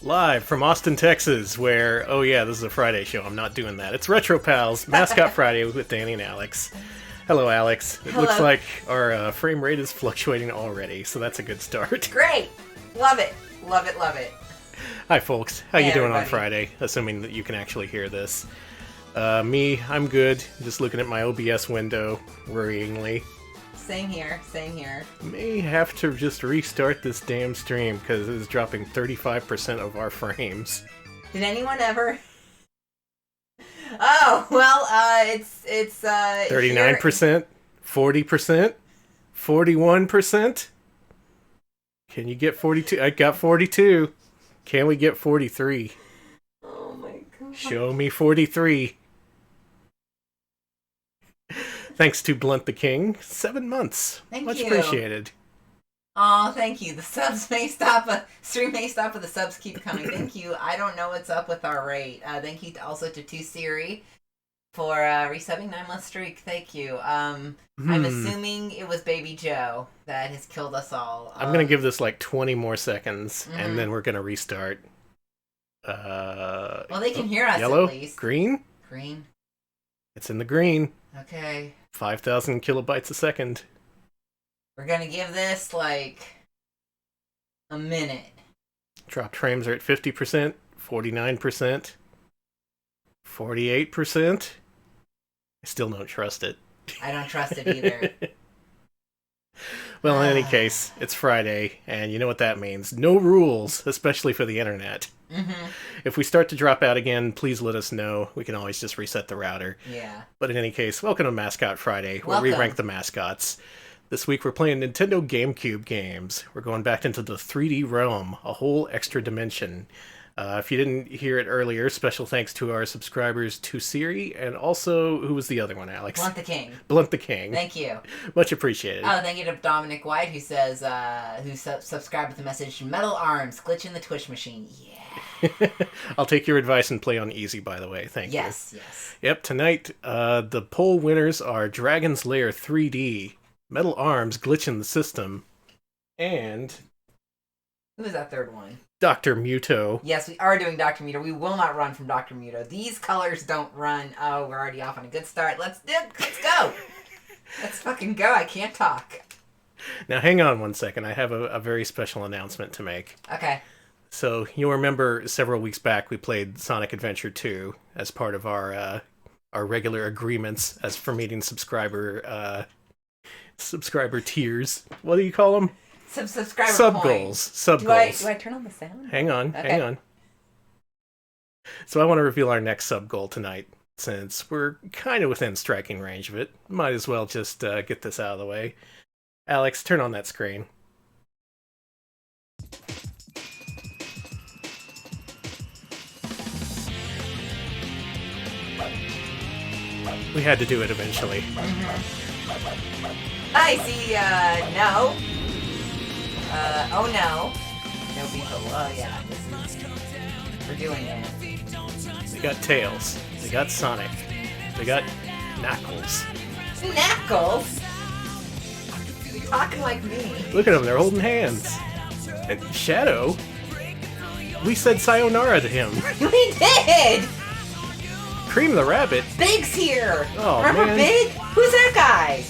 Live from Austin, Texas, where, oh yeah, this is a Friday show. I'm not doing that. It's Retro Pals, Mascot Friday with Danny and Alex. Hello, Alex. It looks like our frame rate is fluctuating already, so that's a good start. Great! Love it. Love it, love it. Hi, folks. How you doing everybody. on Friday? Assuming that you can actually hear this. Me, I'm good. Just looking at my OBS window, worryingly. Same here, same here. May have to just restart this damn stream because it's dropping 35% of our frames. Did anyone ever? Oh, well, it's 39%, 40%, 41%. Can you get 42? I got 42. Can we get 43? Oh my god. Show me 43. Thanks to Blunt the King. 7 months. Thank Much you. appreciated. Oh, thank you. The subs may stop, stream may stop, but the subs keep coming. Thank you. I don't know what's up with our rate. Thank you also to 2Siri for resubbing 9-month streak. Thank you. I'm assuming it was Baby Joe that has killed us all. I'm going to give this like 20 more seconds, and then we're going to restart. Well, they can hear us yellow? at least. Green? Green. It's in the green. Okay. 5,000 kilobytes a second. We're going to give this, like, a minute. Dropped frames are at 50%, 49%, 48%. I still don't trust it. I don't trust it either. Well, in any case, it's Friday, and you know what that means. No rules, especially for the internet. If we start to drop out again, please let us know. We can always just reset the router. Yeah. But in any case, welcome to Mascot Friday, where we Welcome. rank the mascots. This week we're playing Nintendo GameCube games. We're going back into the 3D realm, a whole extra dimension. If you didn't hear it earlier, special thanks to our subscribers, to Siri, and also, who was the other one, Alex? Blunt the King. Blunt the King. Thank you. Much appreciated. Oh, thank you to Dominic White, who says, subscribed with the message, Metal Arms, glitch in the Twitch machine. Yeah. I'll take your advice and play on easy, by the way. Thank you. Yes, yes. Yep, tonight, the poll winners are Dragon's Lair 3D, Metal Arms, Glitch in the System, and Who was that third one? Dr. Muto. Yes, we are doing Dr. Muto. We will not run from Dr. Muto. These colors don't run. Oh, we're already off on a good start. Let's go. Let's fucking go. I can't talk. Now, hang on one second. I have a very special announcement to make. Okay. So, you'll remember several weeks back we played Sonic Adventure 2 as part of our regular agreements as for meeting subscriber tiers. What do you call them? Subscriber Sub points. goals. Sub Do goals. I turn on the sound? Hang on. So I want to reveal our next sub goal tonight. Since we're kind of within striking range of it, might as well just get this out of the way. Alex, turn on that screen. We had to do it eventually. I see, no. Oh no. No people. Oh yeah, this is... We're doing it. They got Tails. They got Sonic. They got Knuckles. Knuckles? You're talking like me. Look at them, they're holding hands. And Shadow? We said sayonara to him. We did! Cream the Rabbit? Big's here! Oh, Remember man. Big? Who's that guy?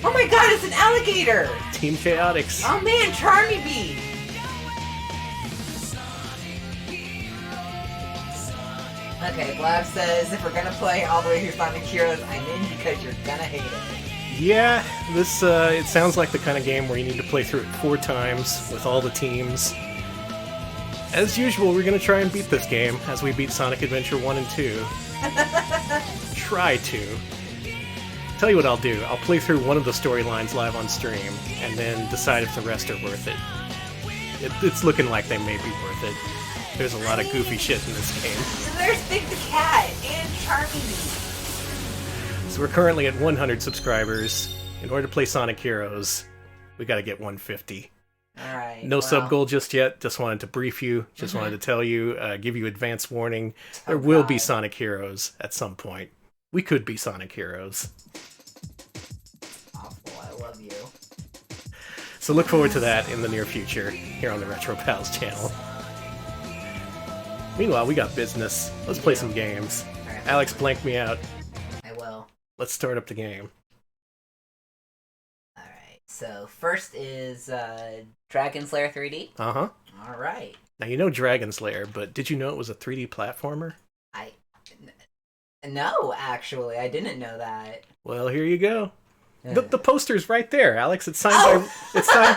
Oh my god, it's an alligator! Team Chaotix. Oh man, Charmy Bee! Okay, Blab says, if we're gonna play all the way through Sonic Heroes, I'm in because you're gonna hate it. Yeah, this, it sounds like the kind of game where you need to play through it 4 times with all the teams. As usual, we're gonna try and beat this game, as we beat Sonic Adventure 1 and 2. Try to. Tell you what I'll do. I'll play through one of the storylines live on stream, and then decide if the rest are worth it. It's looking like they may be worth it. There's a lot of goofy shit in this game. And there's Big the Cat and Charmy Bee. So we're currently at 100 subscribers. In order to play Sonic Heroes, we gotta get 150. Alright. No sub goal just yet. Just wanted to brief you. Just wanted to tell you, give you advance warning. There will be Sonic Heroes at some point. We could be Sonic Heroes. Awful, I love you. So look forward to that in the near future here on the Retro Pals channel. Meanwhile, we got business. Let's play some games. Alright. Alex blanked me out. I will. Let's start up the game. Alright, so first is Dragon's Lair 3D. Uh-huh. Alright. Now, you know Dragon's Lair, but did you know it was a 3D platformer? No, actually, I didn't know that. Well, here you go. The poster's right there, Alex. It's signed by... It's signed...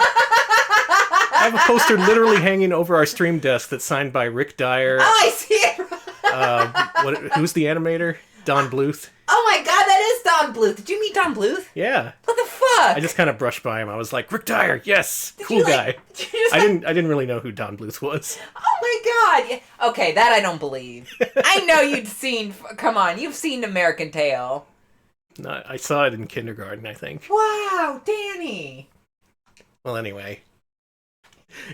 I have a poster literally hanging over our stream desk that's signed by Rick Dyer. Oh, I see it! Who's the animator? Don Bluth. Oh my god, that is Don Bluth. Did you meet Don Bluth? Yeah. What the fuck? I just kind of brushed by him. I was like, Rick Dyer, yes, cool guy. I didn't really know who Don Bluth was. Oh my god. Okay, that I don't believe. I know you'd seen. Come on, you've seen American Tail. No, I saw it in kindergarten, I think. Wow, Danny. Well, anyway.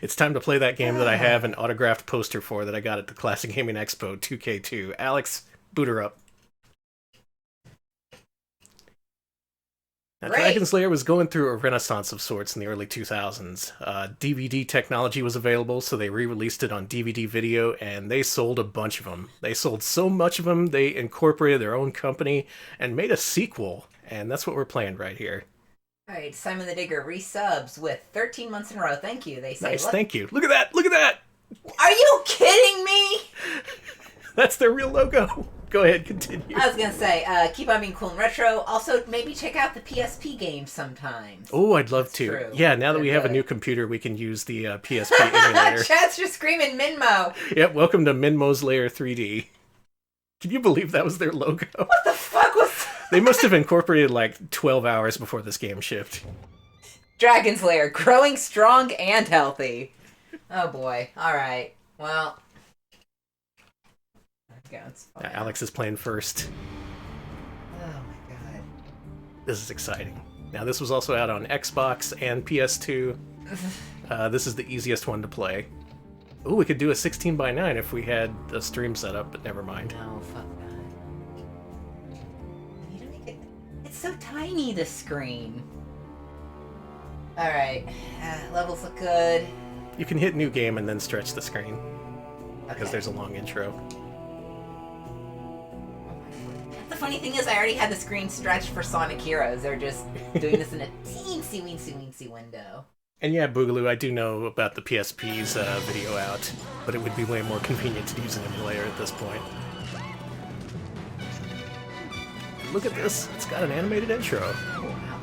It's time to play that game that I have an autographed poster for that I got at the Classic Gaming Expo 2K2. Alex, boot her up. Now, Dragon's Lair was going through a renaissance of sorts in the early 2000s. DVD technology was available, so they re-released it on DVD video, and they sold a bunch of them. They sold so much of them, they incorporated their own company and made a sequel, and that's what we're playing right here. Alright, Simon the Digger resubs with 13 months in a row. Thank you. They say, nice, thank you. Look at that! Look at that! Are you kidding me? That's their real logo. Go ahead, continue. I was gonna say, keep on being cool and retro. Also, maybe check out the PSP games sometimes. Oh, I'd love to. True. Yeah, now that we have a new computer, we can use the PSP emulator. Chat's just screaming Minmo. Yep, welcome to Minmo's Lair 3D. Can you believe that was their logo? What the fuck was that? They must have incorporated like 12 hours before this game shipped. Dragon's Lair, growing strong and healthy. Oh boy. Alright. Well. Alex is playing first. Oh my god. This is exciting. Now, this was also out on Xbox and PS2. This is the easiest one to play. Ooh, we could do a 16:9 if we had a stream set up, but never mind. No, fuck that. You don't make it... It's so tiny, the screen. Alright. Levels look good. You can hit new game and then stretch the screen. Because there's a long intro. The funny thing is, I already had the screen stretched for Sonic Heroes. They're just doing this in a teensy-weensy window. And yeah, Boogaloo, I do know about the PSP's video out, but it would be way more convenient to use an emulator at this point. Look at this, it's got an animated intro. Oh, wow.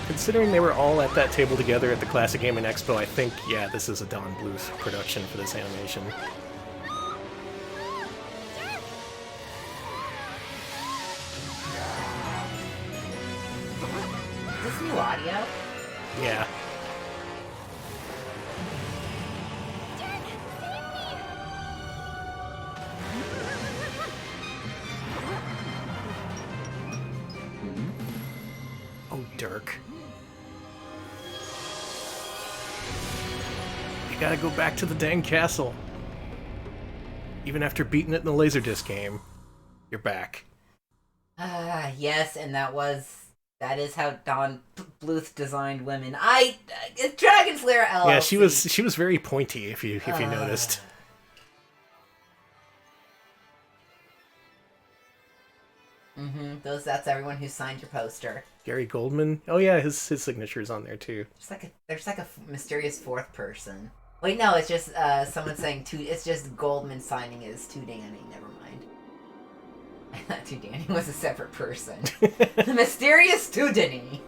Considering they were all at that table together at the Classic Gaming Expo, I think, yeah, this is a Don Bluth production for this animation. Is this new audio? Yeah. Oh, Dirk. You gotta go back to the dang castle. Even after beating it in the Laserdisc game, you're back. Yes, and that is how Don Bluth designed women. Dragon's Lair LLC. Yeah, she was very pointy if you noticed. That's everyone who signed your poster. Gary Goldman. Oh yeah, his signature's on there too. There's like a mysterious fourth person. Wait, no, it's just someone saying it's just Goldman signing is to Danny. Never mind. I thought to Danny was a separate person. The mysterious to Danny.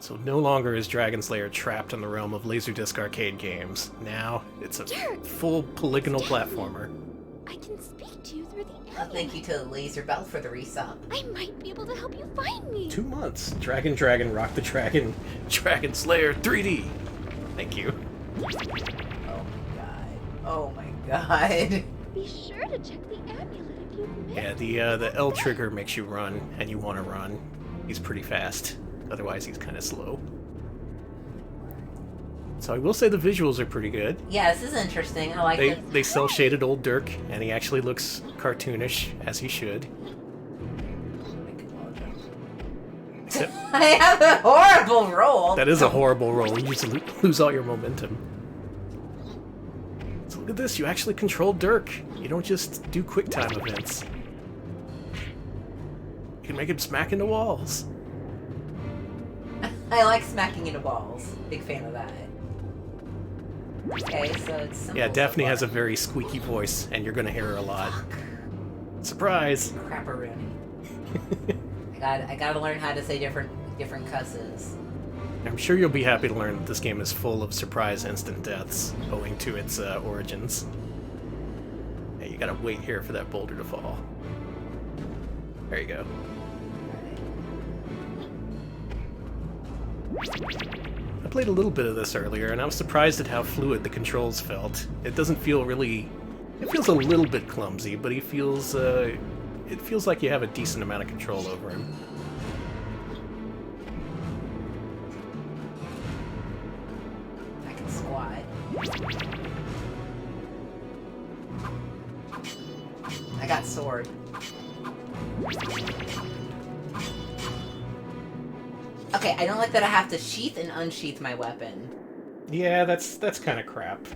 So no longer is Dragon's Lair trapped in the realm of Laserdisc arcade games. Now it's a full polygonal platformer. I can speak to you through the Well, thank you to Laser Bell for the resub. I might be able to help you find me. 2 months. Dragon, Rock the Dragon, Dragon's Lair 3D. Thank you. Oh my god. Oh my god. Be sure to check the amulet if you missed. Yeah, the L trigger makes you run, and you want to run. He's pretty fast. Otherwise, he's kind of slow. So I will say the visuals are pretty good. Yeah, this is interesting. I like this. They cel-shaded old Dirk, and he actually looks cartoonish, as he should. I have a horrible roll. That is a horrible roll. You just lose all your momentum. So look at this. You actually control Dirk. You don't just do quick time events. You can make him smack into walls. I like smacking into walls. Big fan of that. Okay, so it's simple. Yeah, Daphne has a very squeaky voice, and you're gonna hear her a lot. Fuck. Surprise! Crapperoonie. I gotta learn how to say different cusses. I'm sure you'll be happy to learn that this game is full of surprise instant deaths, owing to its origins. Hey, you gotta wait here for that boulder to fall. There you go. I played a little bit of this earlier, and I was surprised at how fluid the controls felt. It doesn't feel really... It feels a little bit clumsy, but he feels, it feels like you have a decent amount of control over him. I can squat. I got sword. Okay, I don't like that I have to sheath and unsheath my weapon. Yeah, that's kind of crap.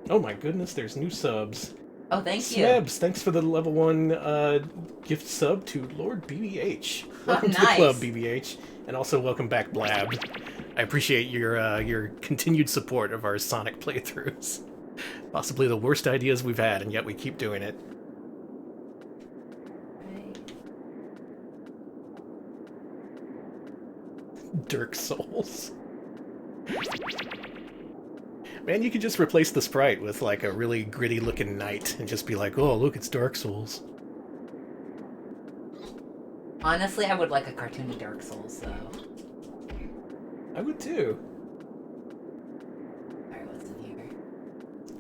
Oh my goodness, there's new subs. Oh, thank you. Snebs, thanks for the level 1 gift sub to Lord BBH. Welcome to the nice. club, BBH. And also welcome back, Blab. I appreciate your continued support of our Sonic playthroughs. Possibly the worst ideas we've had, and yet we keep doing it. Dirk Souls. Man, you could just replace the sprite with like a really gritty looking knight and just be like, oh, look, it's Dark Souls. Honestly, I would like a cartoony Dark Souls, though. I would too. Alright, what's in here?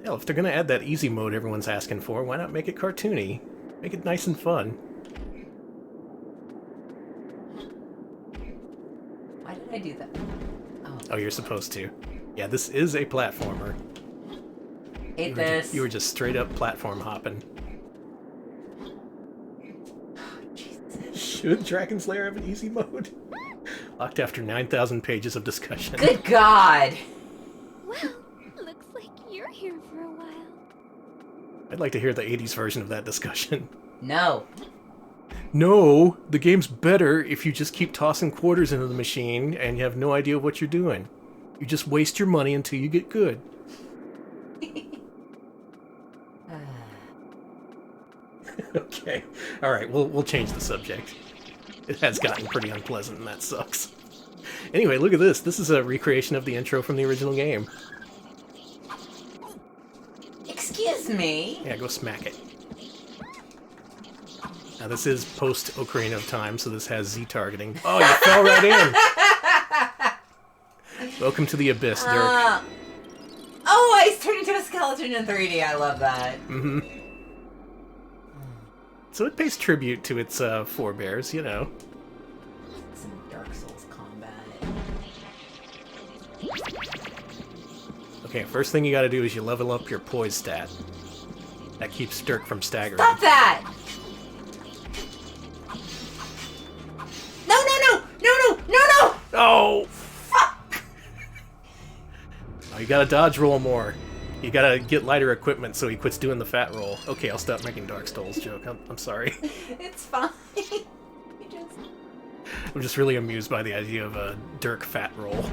Hell, if they're gonna add that easy mode everyone's asking for, why not make it cartoony? Make it nice and fun. Why did I do that? Oh, you're supposed to. Yeah, this is a platformer. Hate this. You were just straight up platform hopping. Should Dragon's Lair have an easy mode? Locked after 9,000 pages of discussion. Good God! Well, looks like you're here for a while. I'd like to hear the 80s version of that discussion. No. No, the game's better if you just keep tossing quarters into the machine and you have no idea what you're doing. You just waste your money until you get good. Okay. Alright, we'll change the subject. It has gotten pretty unpleasant and that sucks. Anyway, look at this. This is a recreation of the intro from the original game. Excuse me? Yeah, go smack it. Now this is post Ocarina of Time, so this has Z targeting. Oh, you fell right in! Welcome to the abyss, Dirk. Oh, I turned into a skeleton in 3D. I love that. Mm-hmm. So it pays tribute to its forebears, you know. Some Dark Souls combat. Okay, first thing you gotta do is you level up your poise stat. That keeps Dirk from staggering. Stop that! No, no, no! No, no, no, no! Oh! Fuck! Oh, you gotta dodge roll more. You gotta get lighter equipment so he quits doing the fat roll. Okay, I'll stop making Dark Souls joke. I'm sorry. It's fine. I'm just really amused by the idea of a Dirk fat roll.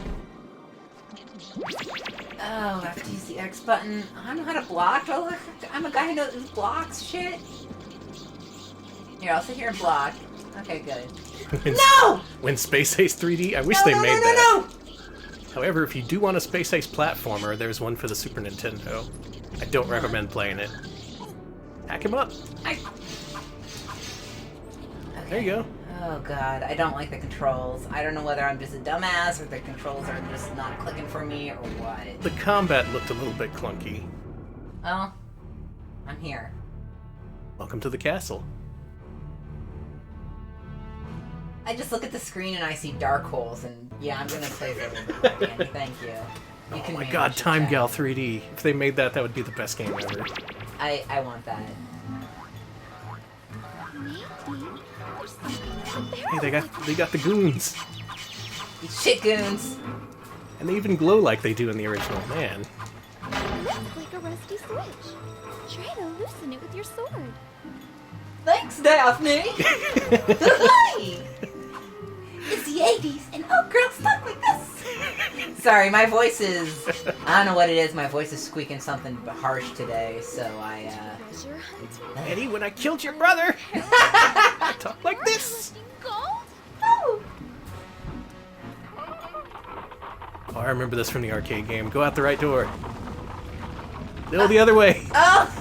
Oh, I have to use the X button. I don't know how to block. I'm a guy who blocks shit. Here, I'll sit here and block. Okay, good. No! When Space Ace 3D? I wish they made that. No! However, if you do want a Space Ace platformer, there's one for the Super Nintendo. I don't recommend playing it. Hack him up. Okay. There you go. Oh god, I don't like the controls. I don't know whether I'm just a dumbass or the controls are just not clicking for me or what. The combat looked a little bit clunky. Well, I'm here. Welcome to the castle. I just look at the screen and I see dark holes, and yeah, I'm gonna play for a little bit more, Andy. Thank you. You Oh my god, Time Gal 3D. If they made that, that would be the best game ever. I want that. Maybe there's something in the Hey, barrel. they got the goons. These shit goons. And they even glow like they do in the original. Man. Looks like a rusty switch. Try to loosen it with your sword. Thanks, Daphne. Hi. It's the 80s, and old girls talk like this. Sorry, my voice is... I don't know what it is. My voice is squeaking something harsh today, so I, Treasure hunt. Eddie, when I killed your brother, I talk like this. Gold? Oh. Oh, I remember this from the arcade game. Go out the right door. No, the other way. Oh!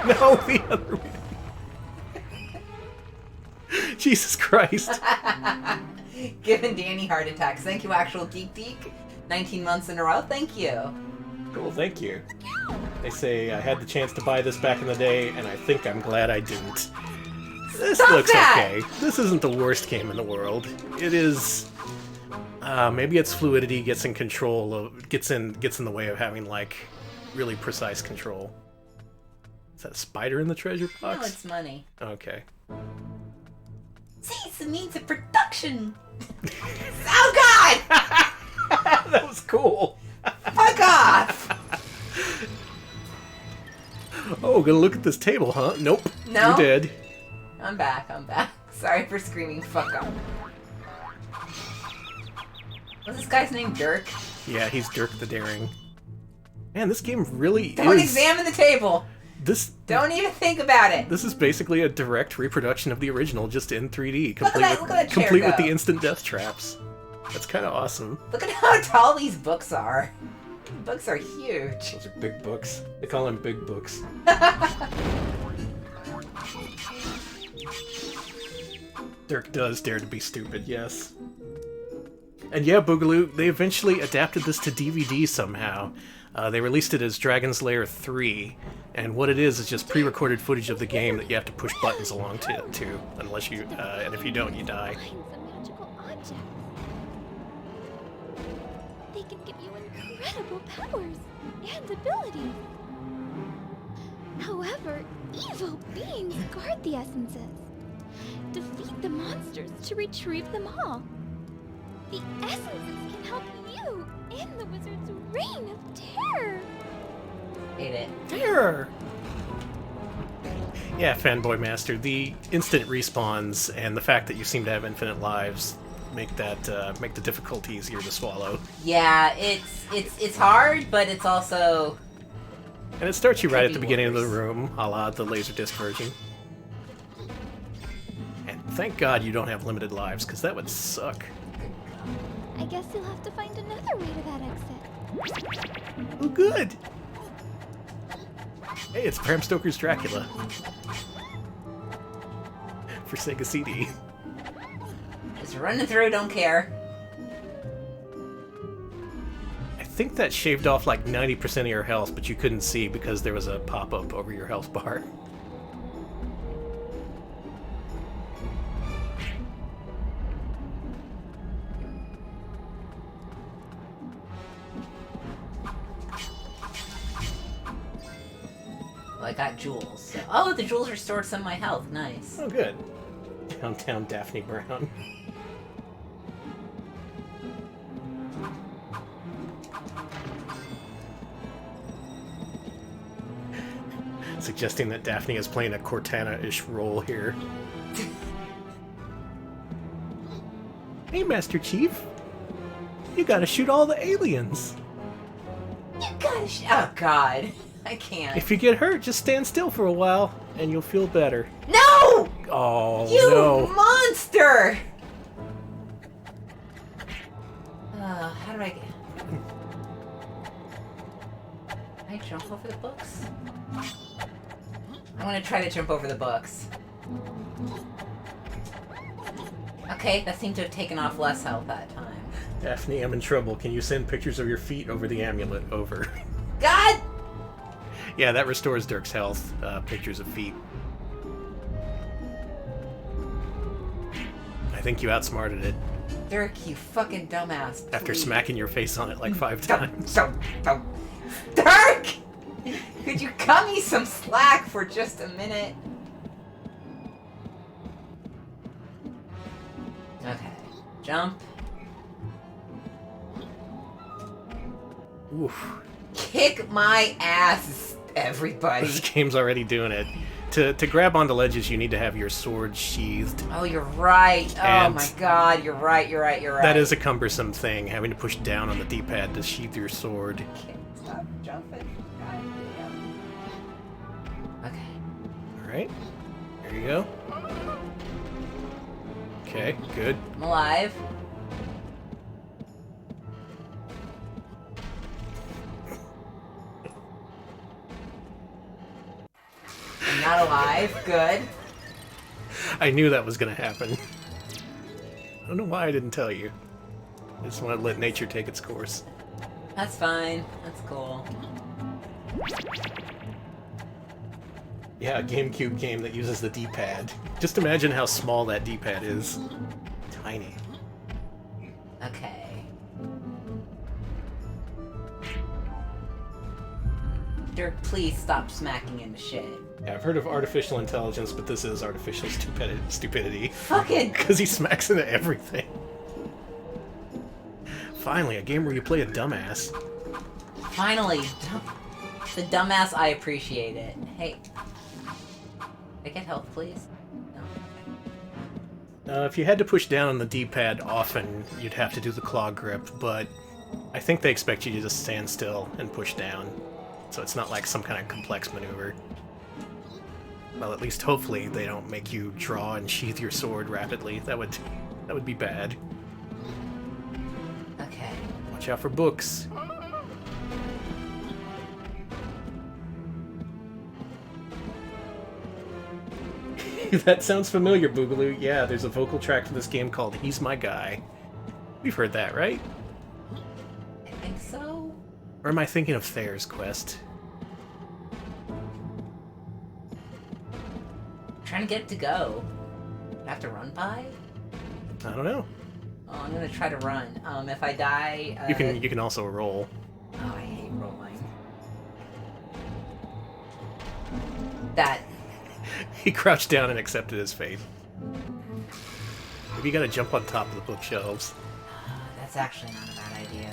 No, the other way. Jesus Christ. Giving Danny heart attacks. Thank you, Actual Geek Deek. 19 months in a row. Thank you. Cool, thank you. They say I had the chance to buy this back in the day, and I think I'm glad I didn't. This Stop looks that! okay. This isn't the worst game in the world. It is... maybe its fluidity gets in control of... gets in the way of having, like, really precise control. Is that a spider in the treasure box? No, it's money. Okay. See, it's the means of production. Oh, God! That was cool. Fuck off! Oh, gonna look at this table, huh? Nope. No? You're dead. I'm back. Sorry for screaming fuck off. What's this guy's name? Dirk? Yeah, he's Dirk the Daring. Man, this game really Don't is... examine the table! This Don't even think about it! This is basically a direct reproduction of the original, just in 3D, Look at that chair complete with go. the instant death traps. That's kind of awesome. Look at how tall these books are. The books are huge. Those are big books. They call them big books. Dirk does dare to be stupid, yes. And yeah, Boogaloo, they eventually adapted this to DVD somehow. They released it as Dragon's Lair 3, and what it is just pre-recorded footage of the game that you have to push buttons along to unless you, and if you don't, you die. Finds a magical object. They can give you incredible powers and abilities. However, evil beings guard the essences. Defeat the monsters to retrieve them all. The essences can help you in the wizard's reign of terror. Hate it. Terror! Yeah, Fanboy Master, the instant respawns and the fact that you seem to have infinite lives make the difficulty easier to swallow. Yeah, it's hard, but it's also... And it starts you right at the Could be beginning of the worse. room, a la the Laserdisc version. And thank God you don't have limited lives, because that would suck. I guess you'll have to find another way to that exit. Oh, good! Hey, it's Bram Stoker's Dracula. For Sega CD. Just running through, don't care. I think that shaved off like 90% of your health, but you couldn't see because there was a pop-up over your health bar. Well, I got jewels. So... Oh, the jewels restored some of my health. Nice. Oh, good. Downtown Daphne Brown. Suggesting that Daphne is playing a Cortana-ish role here. Hey, Master Chief. You gotta shoot all the aliens. You gotta oh, God. I can't. If you get hurt, just stand still for a while, and you'll feel better. No! Oh, You no. monster! How do I get... Can I jump over the books? I'm gonna try to jump over the books. Okay, that seemed to have taken off less health that time. Daphne, I'm in trouble. Can you send pictures of your feet over the amulet? Over. God! Yeah, that restores Dirk's health. Pictures of feet. I think you outsmarted it Dirk, you fucking dumbass. after please. smacking your face on it like 5 times. Don't. Dirk! Could you cut me some slack for just a minute? Okay. Jump. Oof. Kick my ass, everybody. This game's already doing it. To grab onto ledges, you need to have your sword sheathed. Oh, you're right. Oh And my god, you're right. That is a cumbersome thing, having to push down on the D-pad to sheath your sword. Can't stop jumping. God damn. Okay. Alright. There you go. Okay, good. I'm alive. I'm not alive. Good. I knew that was gonna happen. I don't know why I didn't tell you. I just want to let nature take its course. That's fine. That's cool. Yeah, a GameCube game that uses the D-pad. Just imagine how small that D-pad is. Tiny. Okay. Dirk, please stop smacking into shit. Yeah, I've heard of artificial intelligence, but this is artificial stupidity. Fucking. Because he smacks into everything. Finally, a game where you play a dumbass. Finally. The dumbass, I appreciate it. Hey. Can I get health, please? No. If you had to push down on the D-pad often, you'd have to do the claw grip, but I think they expect you to just stand still and push down. So it's not like some kind of complex maneuver. Well, at least hopefully they don't make you draw and sheath your sword rapidly. That would be bad. Okay. Watch out for books. That sounds familiar, Boogaloo. Yeah, there's a vocal track for this game called He's My Guy. We've heard that, right? I think so. Or am I thinking of Thayer's Quest? Trying to get it to go. Do I have to run by? I don't know. Oh, I'm gonna try to run. If I die, You can also roll. Oh, I hate rolling. That. He crouched down and accepted his fate. Maybe you gotta jump on top of the bookshelves. That's actually not a bad idea.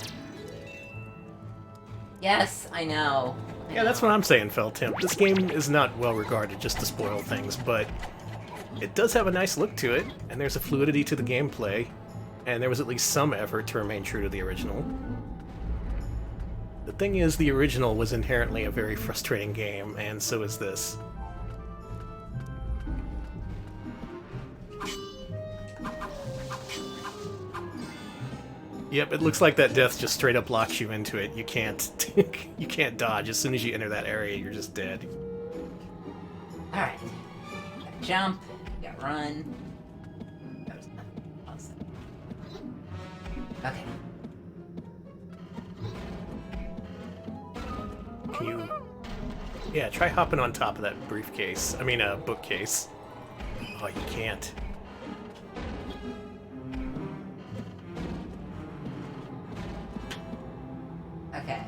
Yes, I know. Yeah, that's what I'm saying, Feltimp. This game is not well regarded, just to spoil things, but it does have a nice look to it, and there's a fluidity to the gameplay, and there was at least some effort to remain true to the original. The thing is, the original was inherently a very frustrating game, and so is this. Yep, it looks like that death just straight up locks you into it. You can't you can't dodge. As soon as you enter that area, you're just dead. Alright. Gotta jump, gotta run. That was awesome. Okay. Can you... Yeah, try hopping on top of that briefcase. I mean, bookcase. Oh, you can't. Okay.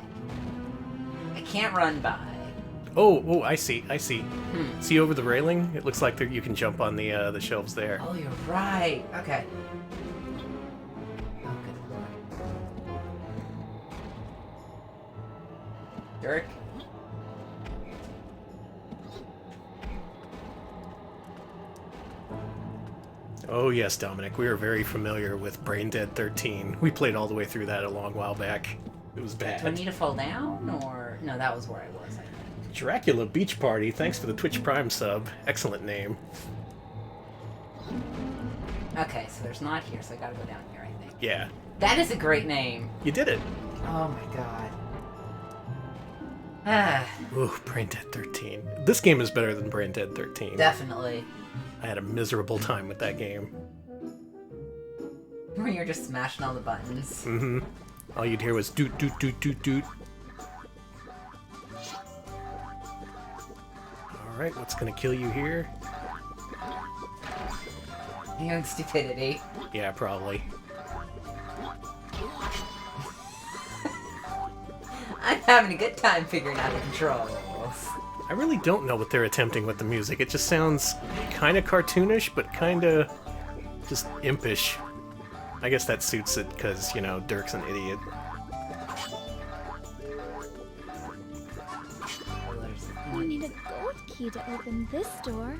I can't run by. Oh, I see. See over the railing? It looks like there, you can jump on the shelves there. Oh, you're right. Okay. Oh, good lord. Dirk? Oh yes, Dominic, we are very familiar with Brain Dead 13. We played all the way through that a long while back. It was bad. Do I need to fall down, or... No, that was where I was, I think. Dracula Beach Party, thanks for the Twitch Prime sub. Excellent name. Okay, so there's not here, so I gotta go down here, I think. Yeah. That is a great name. You did it. Oh my god. Ah, Ooh, Brain Dead 13. This game is better than Brain Dead 13. definitely. I had a miserable time with that game. When you're just smashing all the buttons. Mm-hmm. All you'd hear was doot doot doot doot doot. Alright, what's gonna kill you here? And stupidity. Yeah, probably. I'm having a good time figuring out the controls. I really don't know what they're attempting with the music. It just sounds kind of cartoonish, but kind of just impish. I guess that suits it because, you know, Dirk's an idiot. We need a gold key to open this door.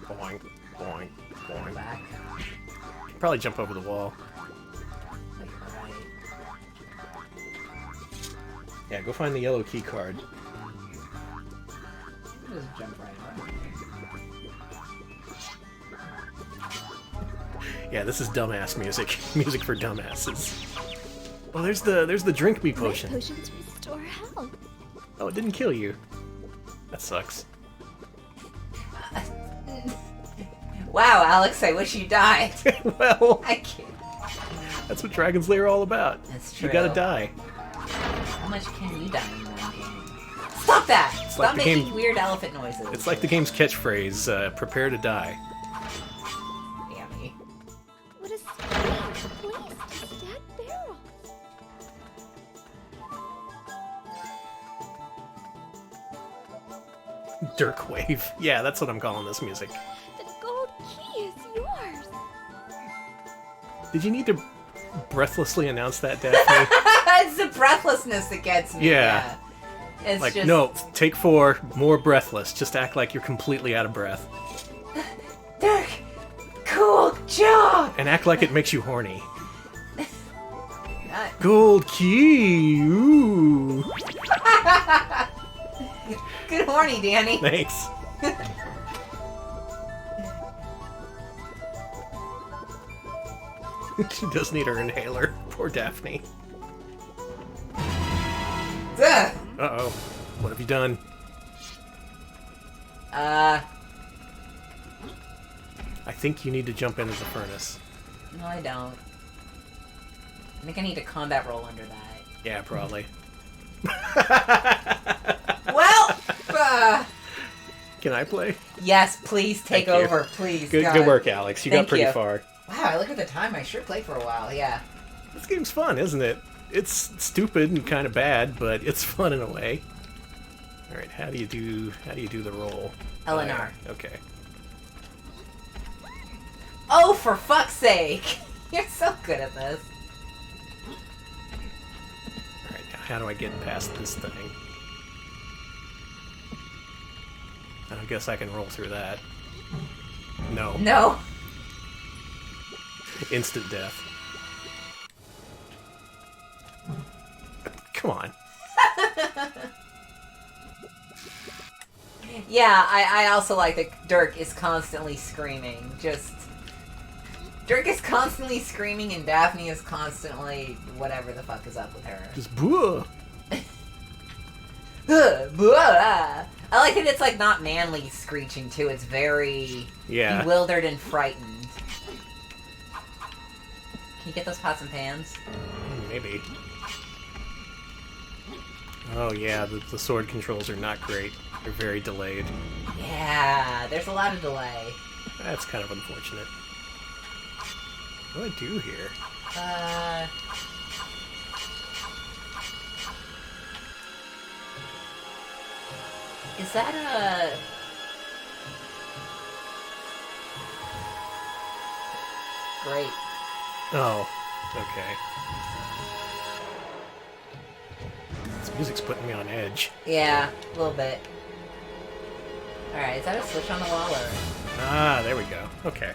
Boing, boing, boing. Back. Probably jump over the wall. Like, right. Yeah, go find the yellow key card. Just jump right on. Yeah, this is dumbass music. Music for dumbasses. Oh, there's the drink me potion. Red potions restore health. Oh, it didn't kill you. That sucks. Wow, Alex, I wish you died. Well, I can't. that's what Dragon's Lair are all about. That's true. You gotta die. How much can you die in one game? Stop that! It's Stop like the making game- weird elephant noises. It's like the game's catchphrase, prepare to die. Damn me. What a strange place to stack barrels. Dirk Wave. Yeah, that's what I'm calling this music. The gold key is yours. Did you need to breathlessly announce that, Daphne? It's the breathlessness that gets me. Yeah. It's Like, just... no, take 4, more breathless. Just act like you're completely out of breath. Dirk! Cool job! And act like it makes you horny. Not- Gold key! Ooh! Good horny, Danny. Thanks. She does need her inhaler. Poor Daphne. Ugh. Uh-oh. What have you done? Uh, I think you need to jump into the furnace. no I don't. I think I need a combat roll under that. Yeah, probably. Well, Can I play? yes, please take Thank you. over, please. Good, God. good work, Alex. You Thank got pretty you. far. Wow, I look at the time. I sure played for a while. Yeah. This game's fun, isn't it? It's stupid and kind of bad, but it's fun in a way. All right, how do you do the roll? LNR. Okay. Oh, for fuck's sake! You're so good at this. All right, now how do I get past this thing? I guess I can roll through that. No. No. Instant death. Come on. Yeah, I also like that Dirk is constantly screaming. Dirk is constantly screaming and Daphne is constantly whatever the fuck is up with her. Just boo. I like that it's like not manly screeching too. It's very bewildered and frightened. Can you get those pots and pans? Maybe. Oh yeah, the sword controls are not great. They're very delayed. Yeah, there's a lot of delay. That's kind of unfortunate. What do I do here? Is that a... Great. Oh, okay. This music's putting me on edge. Yeah, a little bit. Alright, is that a switch on the wall or... Ah, there we go. Okay.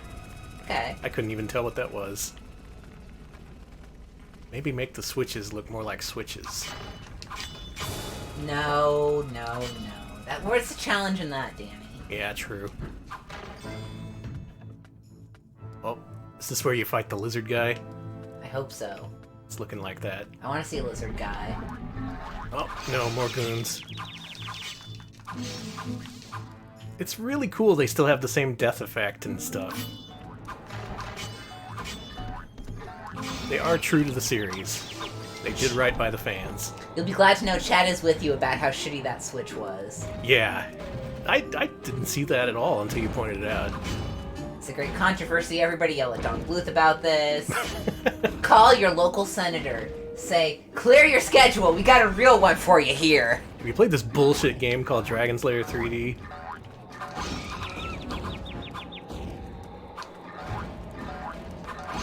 Okay. I couldn't even tell what that was. Maybe make the switches look more like switches. No. Where's the challenge in that, Danny? Yeah, true. Oh, is this where you fight the lizard guy? I hope so. It's looking like that. I want to see a lizard guy. Oh, no, more goons. It's really cool they still have the same death effect and stuff. They are true to the series. They did right by the fans. You'll be glad to know Chad is with you about how shitty that switch was. Yeah. I didn't see that at all until you pointed it out. It's a great controversy. Everybody yell at Don Bluth about this. Call your local senator. Say, clear your schedule. We got a real one for you here. Have you played this bullshit game called Dragon's Lair 3D?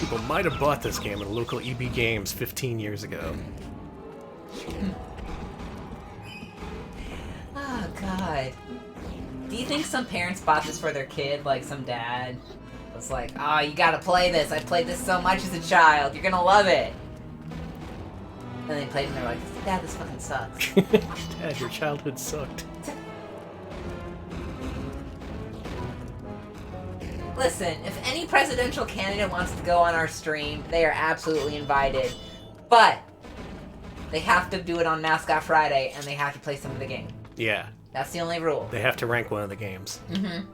people might have bought this game at a local EB Games 15 years ago. Oh, God. Do you think some parents bought this for their kid? Like some dad was like, oh, you gotta play this. I played this so much as a child. You're gonna love it. And they played it and they're like, Dad, this fucking sucks. Dad, your childhood sucked. Listen, if any presidential candidate wants to go on our stream, they are absolutely invited. But they have to do it on Mascot Friday, and they have to play some of the game. Yeah. That's the only rule. They have to rank one of the games. Mm-hmm.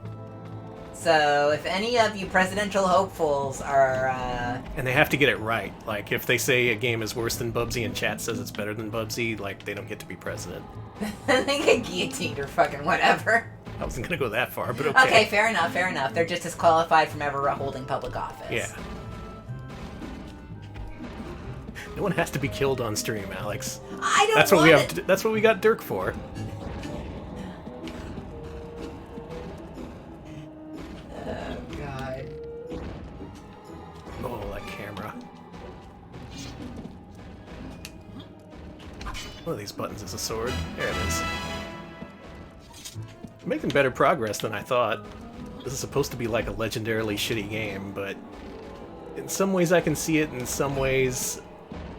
So, if any of you presidential hopefuls are, And they have to get it right. Like, if they say a game is worse than Bubsy and chat says it's better than Bubsy, like, they don't get to be president. they get guillotined or fucking whatever. I wasn't gonna go that far, but okay. Okay, fair enough, fair enough. They're just disqualified from ever holding public office. Yeah. No one has to be killed on stream, Alex. I don't That's what we have. That's what we got Dirk for. Oh, God. Oh, that camera. One of these buttons is a sword. There it is. I'm making better progress than I thought. This is supposed to be like a legendarily shitty game, but in some ways I can see it, in some ways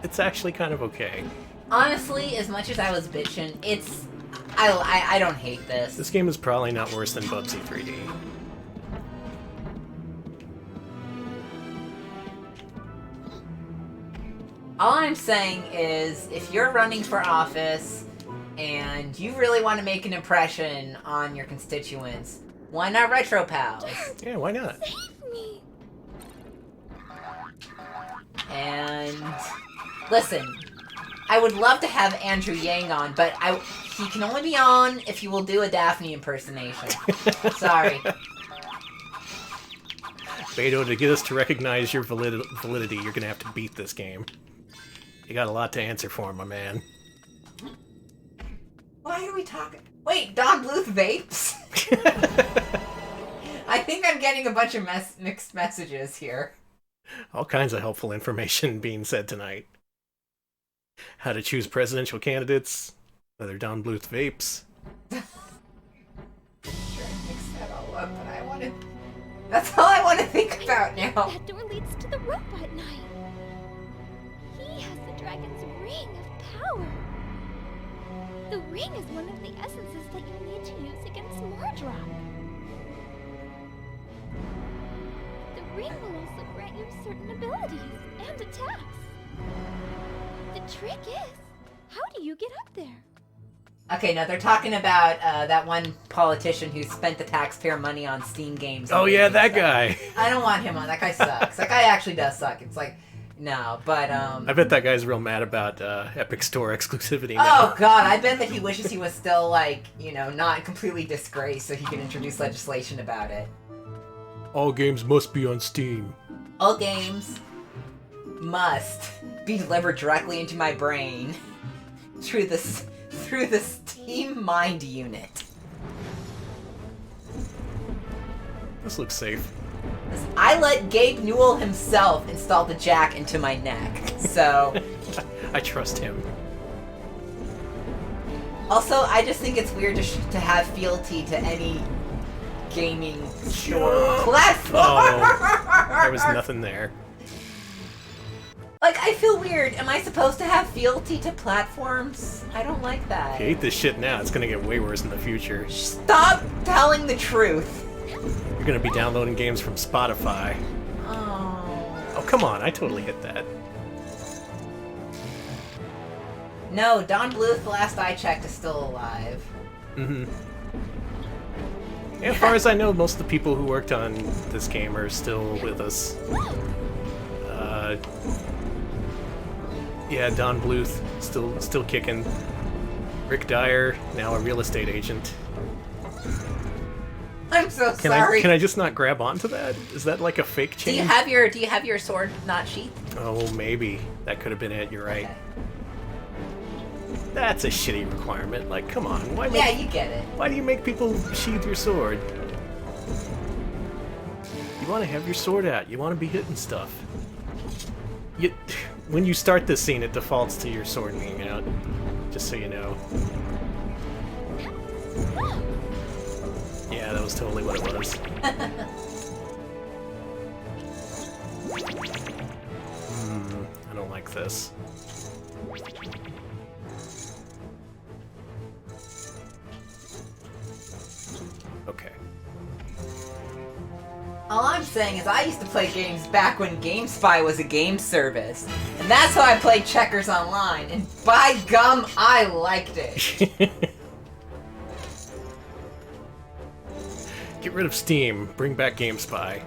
it's actually kind of okay. Honestly, as much as I was bitching, it's... I don't hate this. This game is probably not worse than Bubsy 3D. All I'm saying is, if you're running for office and you really want to make an impression on your constituents, why not Retro Pals? Yeah, why not? Save me! And listen, I would love to have Andrew Yang on, but he can only be on if you will do a Daphne impersonation. Sorry. Beto, to get us to recognize your validity, you're gonna have to beat this game. You got a lot to answer for, my man. Why are we talking? Wait, Don Bluth vapes? I think I'm getting a bunch of mixed messages here. All kinds of helpful information being said tonight. How to choose presidential candidates, whether Don Bluth vapes. Sure, mix that all up, but I want to... That's all I want to think about now. That door leads to the Robot Knight. He has the dragon's ring of power. The ring is one of the essences that you'll need to use against Mordrop. The ring will also grant you certain abilities and attacks. The trick is, how do you get up there? Okay, now they're talking about that one politician who spent the taxpayer money on Steam games. Oh yeah, that guy. I don't want him on. That guy sucks. That guy actually does suck. It's like, no, but I bet that guy's real mad about Epic Store exclusivity now. Oh god, I bet that he wishes he was still like, you know, not completely disgraced so he could introduce legislation about it. All games must be on Steam. All games must be delivered directly into my brain through the Steam Mind Unit. This looks safe. I let Gabe Newell himself install the jack into my neck, so... I trust him. Also, I just think it's weird to have fealty to any gaming store platform. Oh, there was nothing there. Like, I feel weird. Am I supposed to have fealty to platforms? I don't like that. If you hate this shit now, it's gonna get way worse in the future. Stop telling the truth. You're gonna be downloading games from Spotify. Oh. Oh, come on, I totally hit that. No, Don Bluth, the last I checked, is still alive. Mm-hmm. As far as I know, most of the people who worked on this game are still with us. Yeah, Don Bluth, still kicking. Rick Dyer, now a real estate agent. I'm so sorry. Can I just not grab onto that? Is that like a fake chain? Do you have your sword not sheathed? Oh, maybe. That could have been it, you're right. Okay. That's a shitty requirement. Like, come on. Yeah, you get it. Why do you make people sheath your sword? You want to have your sword out. You want to be hitting stuff. When you start this scene, it defaults to your sword being out. Just so you know. Yeah, that was totally what it was. I don't like this. Okay. All I'm saying is I used to play games back when GameSpy was a game service. And that's how I played Checkers Online. And by gum, I liked it. Get rid of Steam. Bring back GameSpy.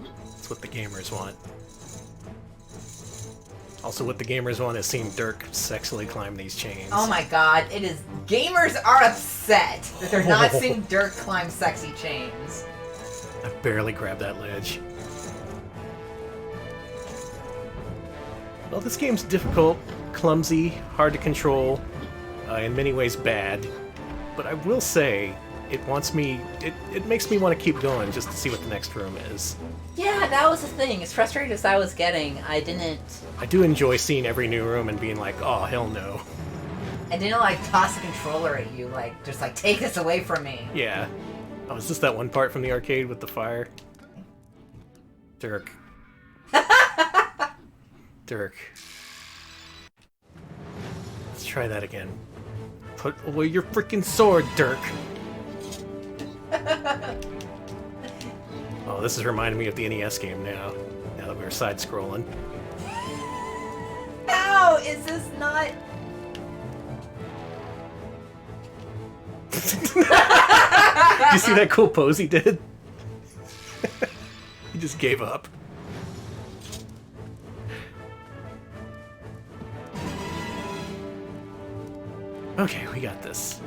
That's what the gamers want. Also, what the gamers want is seeing Dirk sexually climb these chains. Oh my god, it is... Gamers are upset that they're not seeing Dirk climb sexy chains. I barely grabbed that ledge. Well, this game's difficult, clumsy, hard to control, in many ways bad. But I will say, it wants me... It makes me want to keep going just to see what the next room is. Yeah, that was the thing. As frustrated as I was getting, I do enjoy seeing every new room and being like, oh, hell no. I didn't, like, toss a controller at you, like, just, like, take this away from me. Yeah. Oh, is this that one part from the arcade with the fire? Dirk. Dirk. Let's try that again. Put away your freaking sword, Dirk! Oh, this is reminding me of the NES game now that we're side-scrolling. How is this not... You see that cool pose he did? He just gave up. Okay, we got this.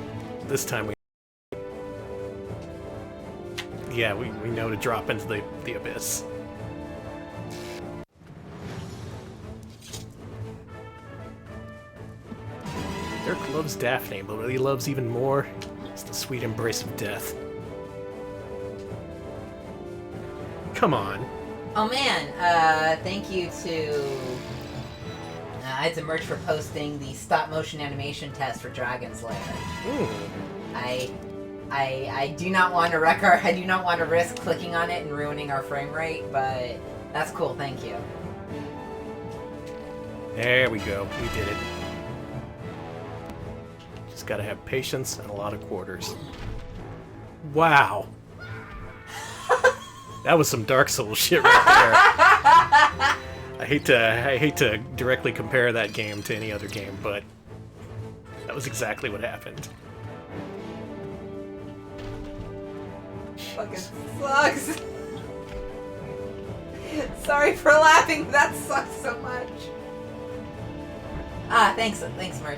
This time we... Yeah, we know to drop into the abyss. Dirk loves Daphne, but what he loves even more is the sweet embrace of death. Come on. Oh man, thank you to... I had to merch for posting the stop-motion animation test for Dragon's Lair. Ooh. I do not want to wreck our... I do not want to risk clicking on it and ruining our frame rate, but that's cool, thank you. There we go, we did it. Just gotta have patience and a lot of quarters. Wow. That was some Dark Souls shit right there. I hate to directly compare that game to any other game, but that was exactly what happened. Fucking sucks. Sorry for laughing, that sucks so much. Ah, thanks Merch.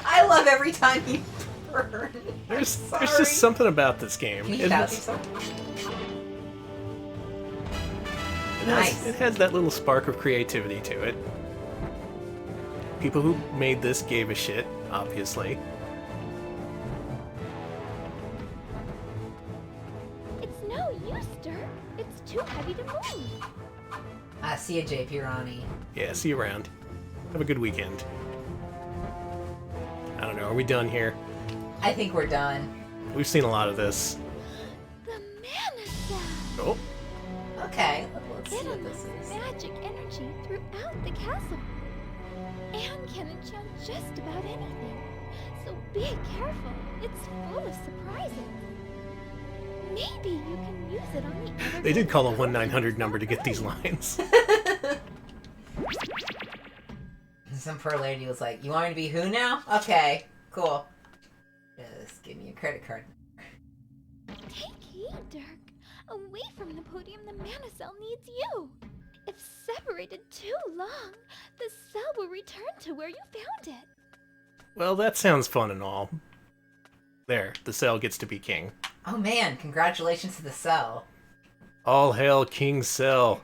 I love every time you burn. There's just something about this game. Can you shout yourself? Nice. It has that little spark of creativity to it. People who made this gave a shit, obviously. It's no use, Dirk. It's too heavy to move. See ya, JP Ronnie. Yeah, see you around. Have a good weekend. I don't know, are we done here? I think we're done. We've seen a lot of this. The mana cell. Oh. Okay, let's see Get what enough this is. magic energy throughout the castle. And can enchant just about anything. So be careful. It's full of surprises. Maybe you can use it on the other They did call a side. 1-900 number to get these lines. Some poor lady was like, you want me to be who now? Okay, cool. Just give me a credit card. Take heed, Dirk. Away from the podium, the mana cell needs you. If separated too long, the cell will return to where you found it. Well, that sounds fun and all. There, the cell gets to be king. Oh man, congratulations to the cell. All hail King Cell.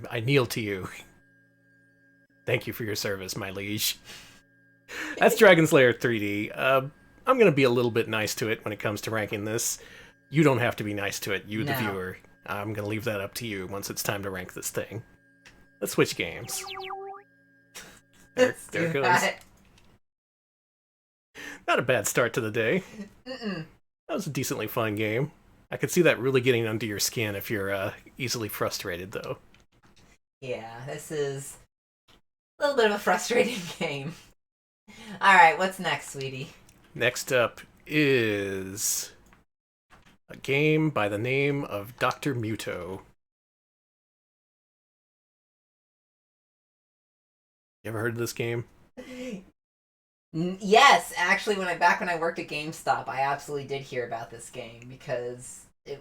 I kneel to you. Thank you for your service, my liege. That's Dragon's Lair 3D. I'm going to be a little bit nice to it when it comes to ranking this. You don't have to be nice to it, you the viewer. I'm going to leave that up to you once it's time to rank this thing. Let's switch games. There it goes. Not a bad start to the day. That was a decently fun game. I could see that really getting under your skin if you're easily frustrated, though. Yeah, this is a little bit of a frustrating game. Alright, what's next, sweetie? Next up is a game by the name of Dr. Muto. You ever heard of this game? Yes, actually, when I worked at GameStop, I absolutely did hear about this game because the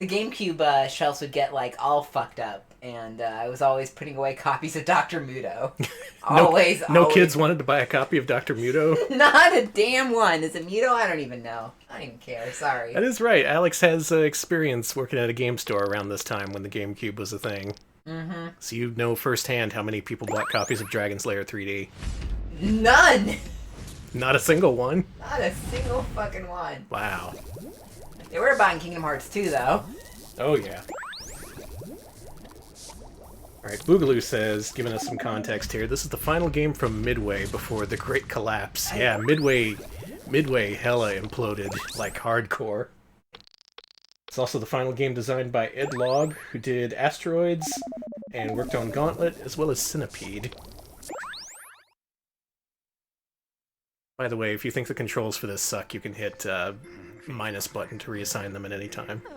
GameCube shelves would get like all fucked up, and I was always putting away copies of Dr. Muto. Always. No kids wanted to buy a copy of Dr. Muto? Not a damn one. Is it Muto? I don't even know. I don't even care. Sorry. That is right. Alex has experience working at a game store around this time when the GameCube was a thing. Mm-hmm. So you know firsthand how many people bought copies of Dragon's Lair 3D. None! Not a single one? Not a single fucking one. Wow. They were buying Kingdom Hearts 2, though. Oh, yeah. Alright, Boogaloo says, giving us some context here, this is the final game from Midway before the Great Collapse. Yeah, Midway hella imploded, like hardcore. It's also the final game designed by Ed Logg, who did Asteroids and worked on Gauntlet, as well as Centipede. By the way, if you think the controls for this suck, you can hit minus button to reassign them at any time. Oh,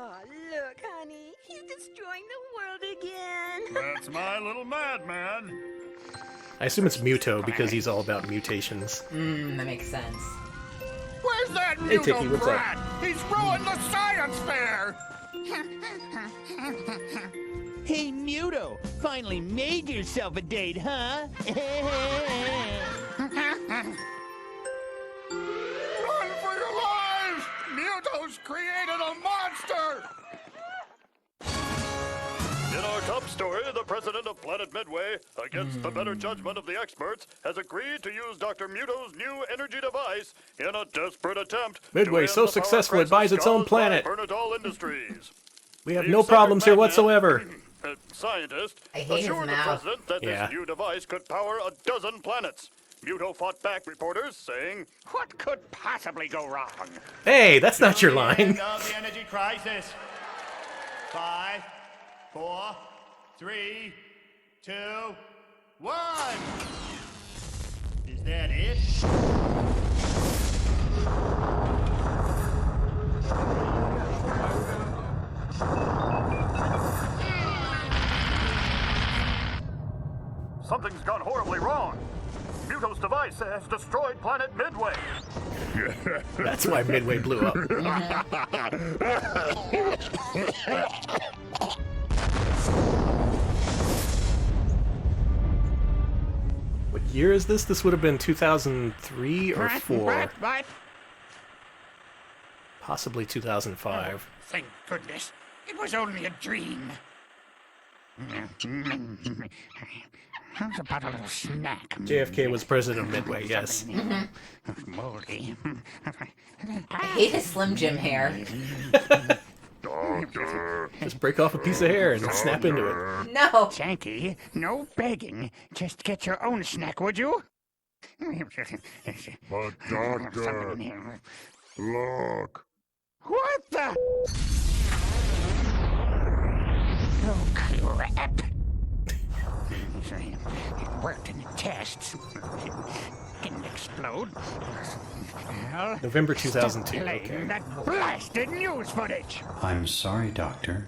look, honey. He's destroying the world again. That's my little madman. I assume it's Muto, because he's all about mutations. That makes sense. Where's that Hey, Tiki, Muto what's up? brat? He's ruined the science fair. Hey, Muto, finally made yourself a date, huh? Run for your lives! Muto's created a monster! In our top story, the president of Planet Midway, against the better judgment of the experts, has agreed to use Dr. Muto's new energy device in a desperate attempt Midway's to so end the power successful it crisis buys its own caused by planet. Bernadal Industries. We have The no problems here whatsoever. Scientist I hate his assured the mouth. president that Yeah. this new device could power a dozen planets. Muto fought back reporters, saying, "What could possibly go wrong?" Hey, that's not your line. End of the energy crisis. 5, 4, 3, 2, 1. Is that it? Something's gone horribly wrong. Muto's device has destroyed planet Midway. That's why Midway blew up. What year is this? This would have been 2003 or 4. What? Possibly 2005. Thank goodness. It was only a dream. How's about a little snack? JFK was president of Midway, yes. Moldy. I hate his Slim Jim hair. Doctor. Just break off a piece of hair and snap into it. No. Janky, no begging. Just get your own snack, would you? But doctor, look. What the? Oh, crap. It worked in the tests. It didn't explode. Well, November 2002, playing okay. that blasted news footage. I'm sorry, Doctor.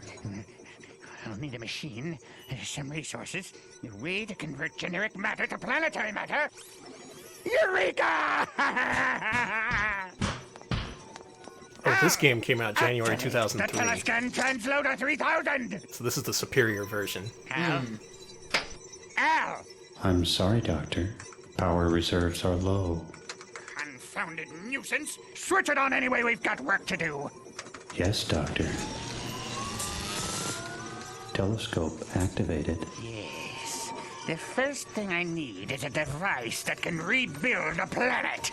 I'll need a machine, some resources, a way to convert generic matter to planetary matter. Eureka! Oh, this game came out January The 2003. Telescan Transloader 3000! So this is the superior version. Al? Al! I'm sorry, Doctor. Power reserves are low. Confounded nuisance! Switch it on anyway, we've got work to do! Yes, Doctor. Telescope activated. Yes, The first thing I need is a device that can rebuild a planet.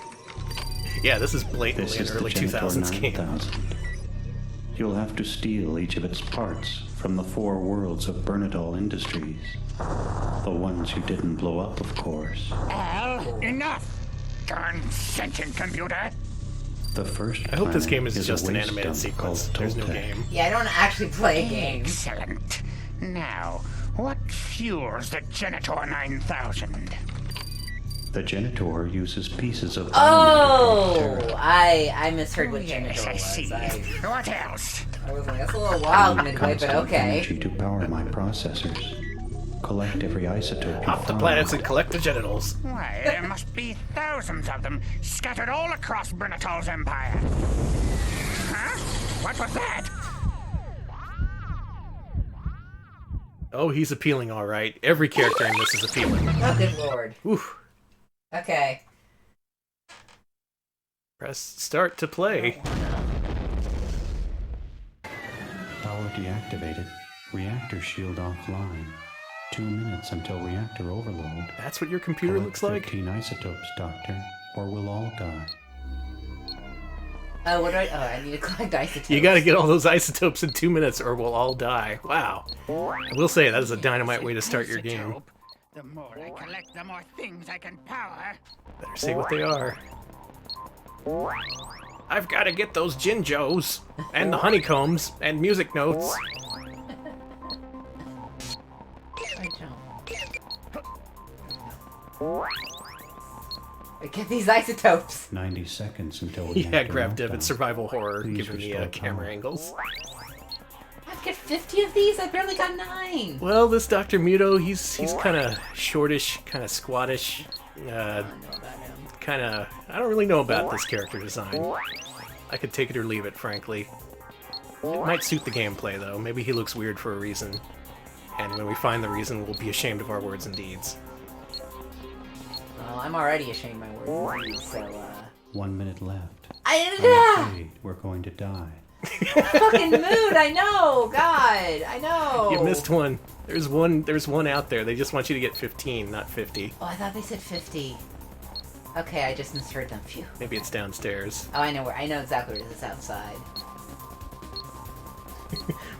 Yeah, this is blatantly an early 2000s game. 9000. You'll have to steal each of its parts from the 4 worlds of Bernadol Industries. The ones you didn't blow up, of course. Al, enough! Darn sentient computer! The first I hope this planet game is a just an waste animated dump sequence. called There's no Toltec. game. Yeah, I don't actually play games. Excellent. Now, what fuels the Genitor 9000? The Genitor uses pieces of Oh, I misheard what Yes, Genitor I see. was. What else? I was like, that's a little wild, Midway, but constant okay. energy to power my processors. Collect every isotope you Pop the find. planets and collect the genitals. Why, there must be thousands of them scattered all across Bernatol's empire. Huh? What was that? Oh, he's appealing all right. Every character in this is appealing. Oh, good lord. Oof. Okay. Press start to play. Power deactivated. Reactor shield offline. 2 minutes until reactor overload. That's what your computer Collect looks like? 13 isotopes, Doctor, or we'll all die. Oh, what do I need to collect isotopes. You gotta get all those isotopes in 2 minutes or we'll all die. Wow. I will say, that is a dynamite way to start your game. Isotope. The more I collect, the more things I can power. Better say what they are. I've gotta get those Jinjos, and the honeycombs, and music notes. Get these isotopes. 90 seconds until Yeah, reactor grab Dev. meltdown. It's survival horror, Please given the restore camera power. angles. I've got 50 of these. I barely got 9. Well, this Dr. Muto, he's kind of shortish, kind of squattish, kind of... I don't really know about this character design. I could take it or leave it, frankly. It might suit the gameplay, though. Maybe he looks weird for a reason. And when we find the reason, we'll be ashamed of our words and deeds. Well, I'm already ashamed of my words, so, 1 minute left. I'm Afraid we're going to die. fucking mood, I know! God, I know! You missed one. There's one out there. They just want you to get 15, not 50. Oh, I thought they said 50. Okay, I just misheard them. Phew. Maybe it's downstairs. Oh, I know exactly where it is. It's outside.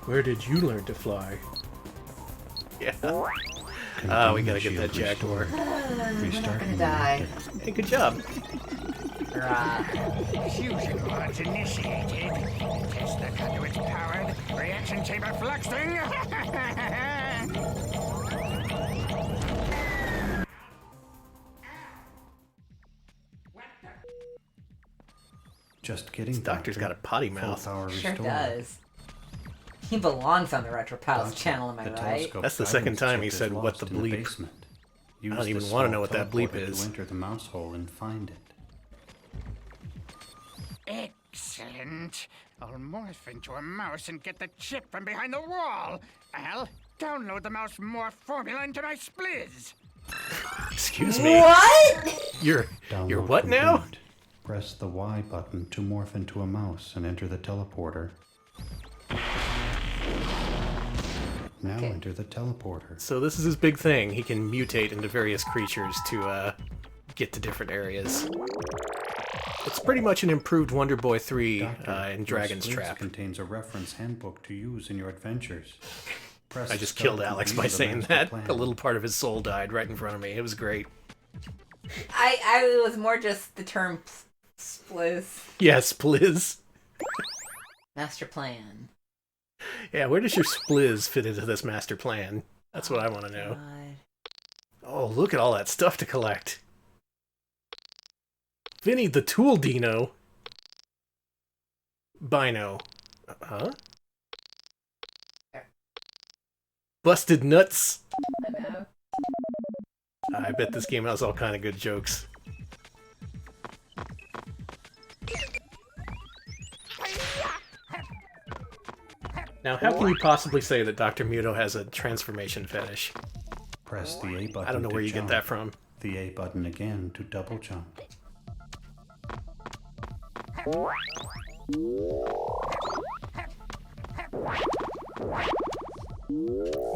Where did you learn to fly? Yeah. We gotta get that Jaguar. I'm Restart not gonna when die. reactor- Hey, good job. Fusion rods initiated. Test the conduits powered. Reaction chamber fluxing. Just kidding. Doctor's got a potty mouth. Full power Sure restored. does. He belongs on the RetroPals channel, am I The right? telescope That's the guidance second time chip he is said, "What lost the in bleep?" basement. I don't Use even this wanna small know what that bleep teleporter is. To enter the mouse hole and find it. Excellent. I'll morph into a mouse and get the chip from behind the wall. Al, download the mouse morph formula into my spliz. Excuse me. What? You're Download what now? complete. Press the Y button to morph into a mouse and enter the teleporter. Now Okay. enter the teleporter. So this is his big thing. He can mutate into various creatures to get to different areas. It's pretty much an improved Wonder Boy 3 Doctor, in your Dragon's spliz Trap. contains a reference handbook to use in your adventures. Press I just start killed to Alex view by the saying master that. plan. A little part of his soul died right in front of me. It was great. I was more just the term spliz. Yes, Spliz. Master plan. Yeah, where does your Spliz fit into this master plan? That's what I want to know. God. Oh, look at all that stuff to collect. Vinny the Tool Dino. Bino. Huh? Busted Nuts. I know. I bet this game has all kind of good jokes. Now, how can you possibly say that Dr. Muto has a transformation fetish? Press the A button. I don't know to where you jump. get that from. The A button again to double jump.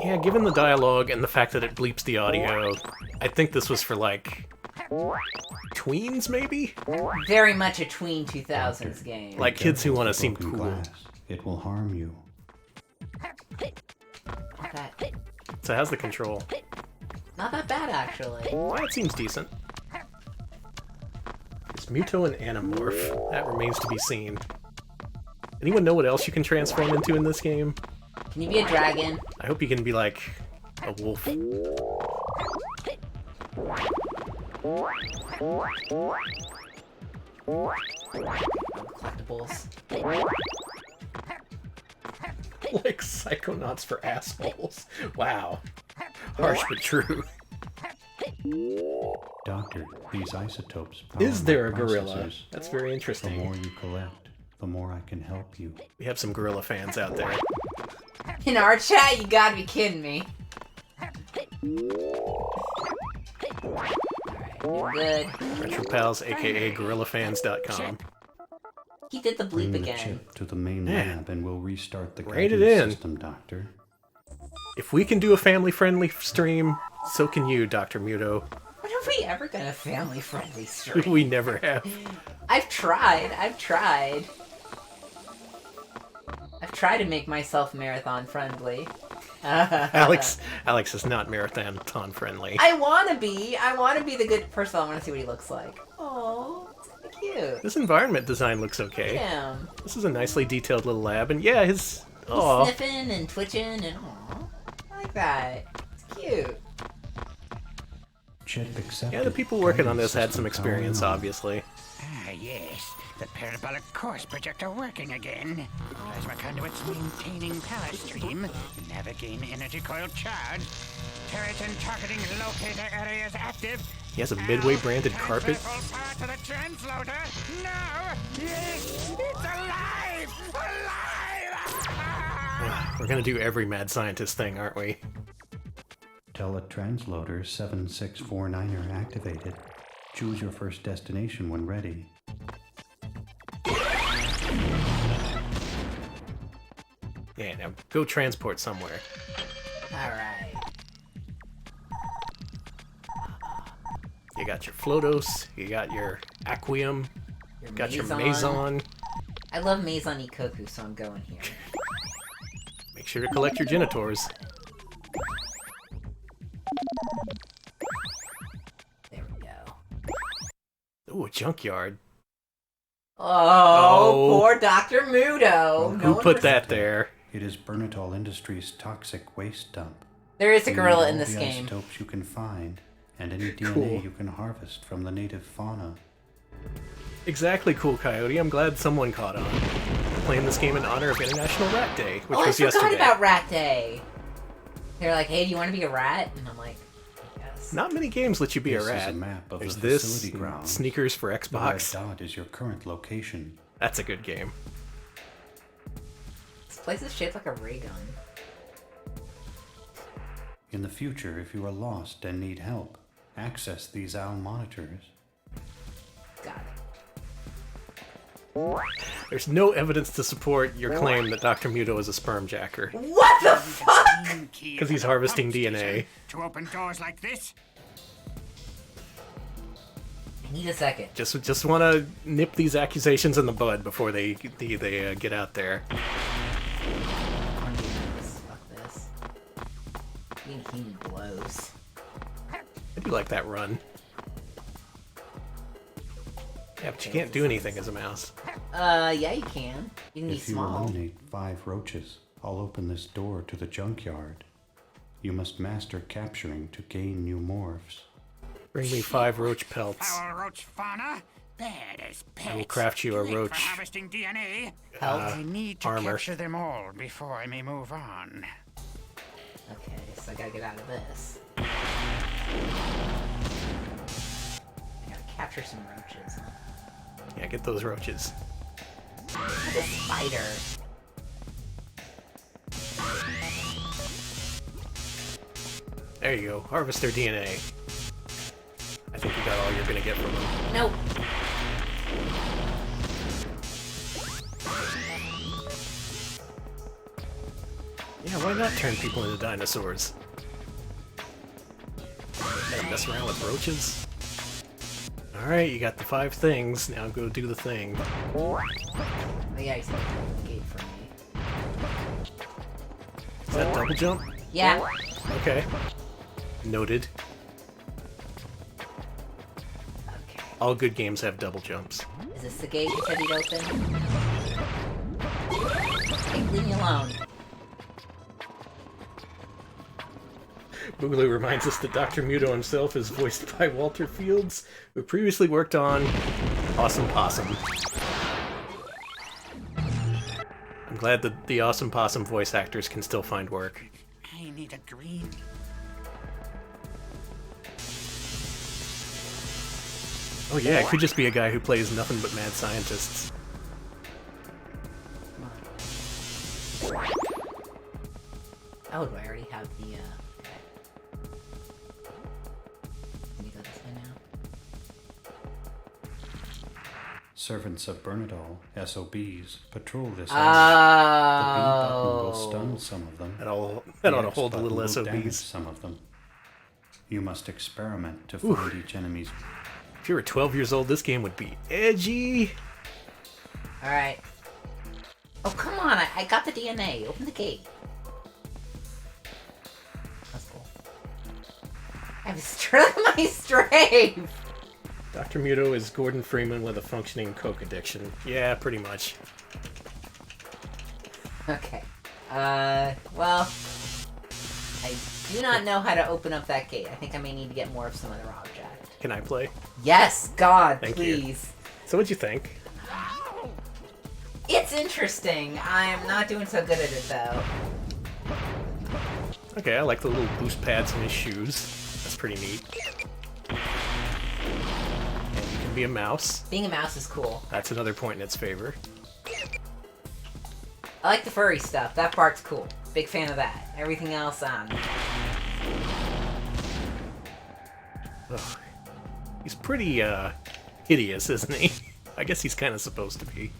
Yeah, given the dialogue and the fact that it bleeps the audio, I think this was for, like, tweens, maybe? Very much a tween 2000s game. Like kids who want to seem Broken cool. glass. It will harm you. That, So how's the control? not that bad, actually. Well, it seems decent. Is Muto an Animorph? That remains to be seen. Anyone know what else you can transform into in this game? Can you be a dragon? I hope you can be like a wolf. Collectibles. Like Psychonauts for assholes. Wow. Harsh but true. Doctor, these isotopes Is there a my gorilla? processors. That's very The interesting. more you collect, the more I can help you. We have some gorilla fans out there. In our chat, you gotta be kidding me. Alright, good. RetroPals, aka GorillaFans.com. He did the Bring bleep the again. chip to the main Yeah. lab and we'll restart the Rein it guidance in. system, Doctor. If we can do a family-friendly stream, so can you, Dr. Muto. When have we ever done a family-friendly stream? We never have. I've tried. I've tried to make myself marathon friendly. Alex is not marathon friendly. I wanna be. I wanna be the good person. I wanna see what he looks like. Oh, it's kinda cute. This environment design looks okay. Damn. This is a nicely detailed little lab, and yeah, his... He's Aw. sniffing and twitching and I like that. It's cute. Chip accepted. Yeah, the people working on this had Guidance some system experience, powering on. obviously. Ah, yes. The parabolic course projector working again. Plasma conduits maintaining power stream. Navigating energy coil charge. Turret and targeting locator areas active. He has a Midway-branded Transfer carpet. full power to the transloader. No! Yes! It's alive! Alive! We're gonna do every mad scientist thing, aren't we? Teletranslator 7649er activated. Choose your first destination when ready. Yeah, now go transport somewhere. Alright. You got your Flotos, you got your Aquium, you got your Maison. I love Maison Ikoku, so I'm going here. Make sure to collect your Genitors. There we go. Ooh, a junkyard. Oh, poor Dr. Muto. Who put that there? It is Bernatol Industries' toxic waste dump. There is a You gorilla need in all this the game. isotopes you can find, and any DNA Cool. you can harvest from the native fauna. Exactly, Cool Coyote. I'm glad someone caught on. Playing this game in honor of International Rat Day, which Oh, I was forgot yesterday. about Rat Day. They're like, hey, do you want to be a rat? And I'm like, yes. Not many games let you be This a is rat. a map of There's the this, facility and grounds. Sneakers for The red Xbox. dot is your current location. That's a good game. This place is shaped like a ray gun. In the future, if you are lost and need help, access these OWL monitors. Got it. There's no evidence to support your claim that Dr. Muto is a sperm jacker. What the fuck? Because he's harvesting DNA. To open doors like this. I need a second. Just want to nip these accusations in the bud before they get out there. I want to do this. Fuck this. Being heated blows. I do like that run. Yeah, but you can't do anything as a mouse. Yeah, you can. You can be If you small. eliminate 5 roaches, I'll open this door to the junkyard. You must master capturing to gain new morphs. Bring me 5 roach pelts. Foul roach fauna. Bad as pets. I will craft you a Great for roach harvesting DNA. Pelt? I need to armor. capture them all before I may move on. Okay, so I gotta get out of this. I gotta capture some roaches. Yeah, get those roaches. Look at a spider. There you go. Harvest their DNA. I think you got all you're gonna get from them. Nope. Yeah, Yeah, why not turn people into dinosaurs? Gotta mess around with roaches? Alright, you got the 5 things, now go do the thing. Oh yeah, he's gonna the gate for me. Is that double jump? Yeah. Okay. Noted. Okay. All good games have double jumps. Is this the gate you said he'd open? Hey, leave me alone. Boogaloo reminds us that Dr. Muto himself is voiced by Walter Fields, who previously worked on Awesome Possum. I'm glad that the Awesome Possum voice actors can still find work. I need a green. Oh yeah, it could just be a guy who plays nothing but mad scientists. Oh, do I already have the, okay. Let me go this way now. Servants of Bernadal, SOBs, patrol this Oh. area. The B button will stun some of them. That ought The to X hold the button little will damage SOBs. some of them. You must experiment to Oof. find each enemy's. If you were 12 years old, this game would be edgy. Alright. Oh, come on, I got the DNA. Open the gate. That's cool. I have struck my strafe! Dr. Muto is Gordon Freeman with a functioning coke addiction. Yeah, pretty much. Okay. Well, I do not know how to open up that gate. I think I may need to get more of some other object. Can I play? Yes, God, Thank you. please. So what'd you think? It's interesting. I'm not doing so good at it, though. Okay, I like the little boost pads in his shoes. That's pretty neat. And you can be a mouse. Being a mouse is cool. That's another point in its favor. I like the furry stuff. That part's cool. Big fan of that. Everything else, Ugh. He's pretty, hideous, isn't he? I guess he's kind of supposed to be.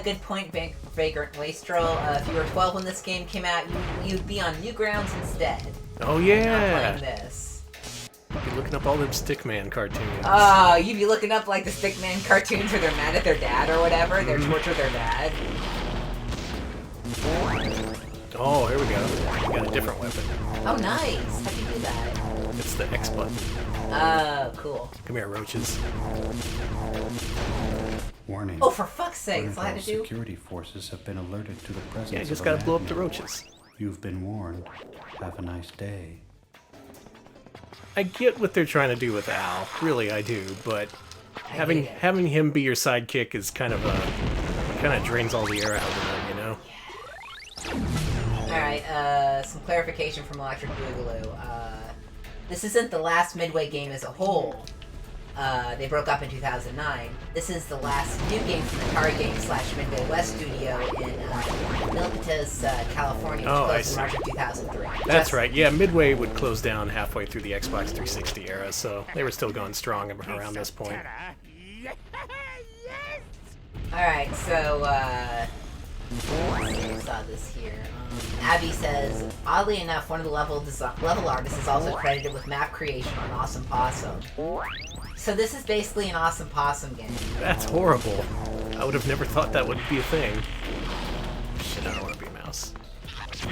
Good point, Vagrant Wastrel. If you were 12 when this game came out, you'd be on Newgrounds instead. Oh Not yeah! playing this. You'd be looking up all them Stickman cartoons. Oh, you'd be looking up like the Stickman cartoons where they're mad at their dad or whatever. They're torture their dad. Oh, here we go. You got a different weapon. Oh, nice. How'd you do that? It's the X button. Oh, cool. Come here, roaches. Warning. Oh, for fuck's sake, that's all I had Bernadal to do? security forces have been alerted to the presence Yeah, you just of a gotta blow up the madman. roaches. You've been warned. Have a nice day. I get what they're trying to do with Al. Really, I do. But having get it. having him be your sidekick is kind of drains all the air out of him, you know? Alright, some clarification from Electric Boogaloo. This isn't the last Midway game as a whole. They broke up in 2009. This is the last new game from the Atari Games / Midway West studio in Milpitas, California, which Oh, I closed in see. March of 2003. That's right. Yeah, Midway would close down halfway through the Xbox 360 era, so they were still going strong around this point. Alright, so, let's see, I saw this here. Abby says, oddly enough, one of the level artists is also credited with map creation on Awesome Possum. So this is basically an Awesome Possum game. That's horrible. I would have never thought that would be a thing. Shit, I don't want to be a mouse.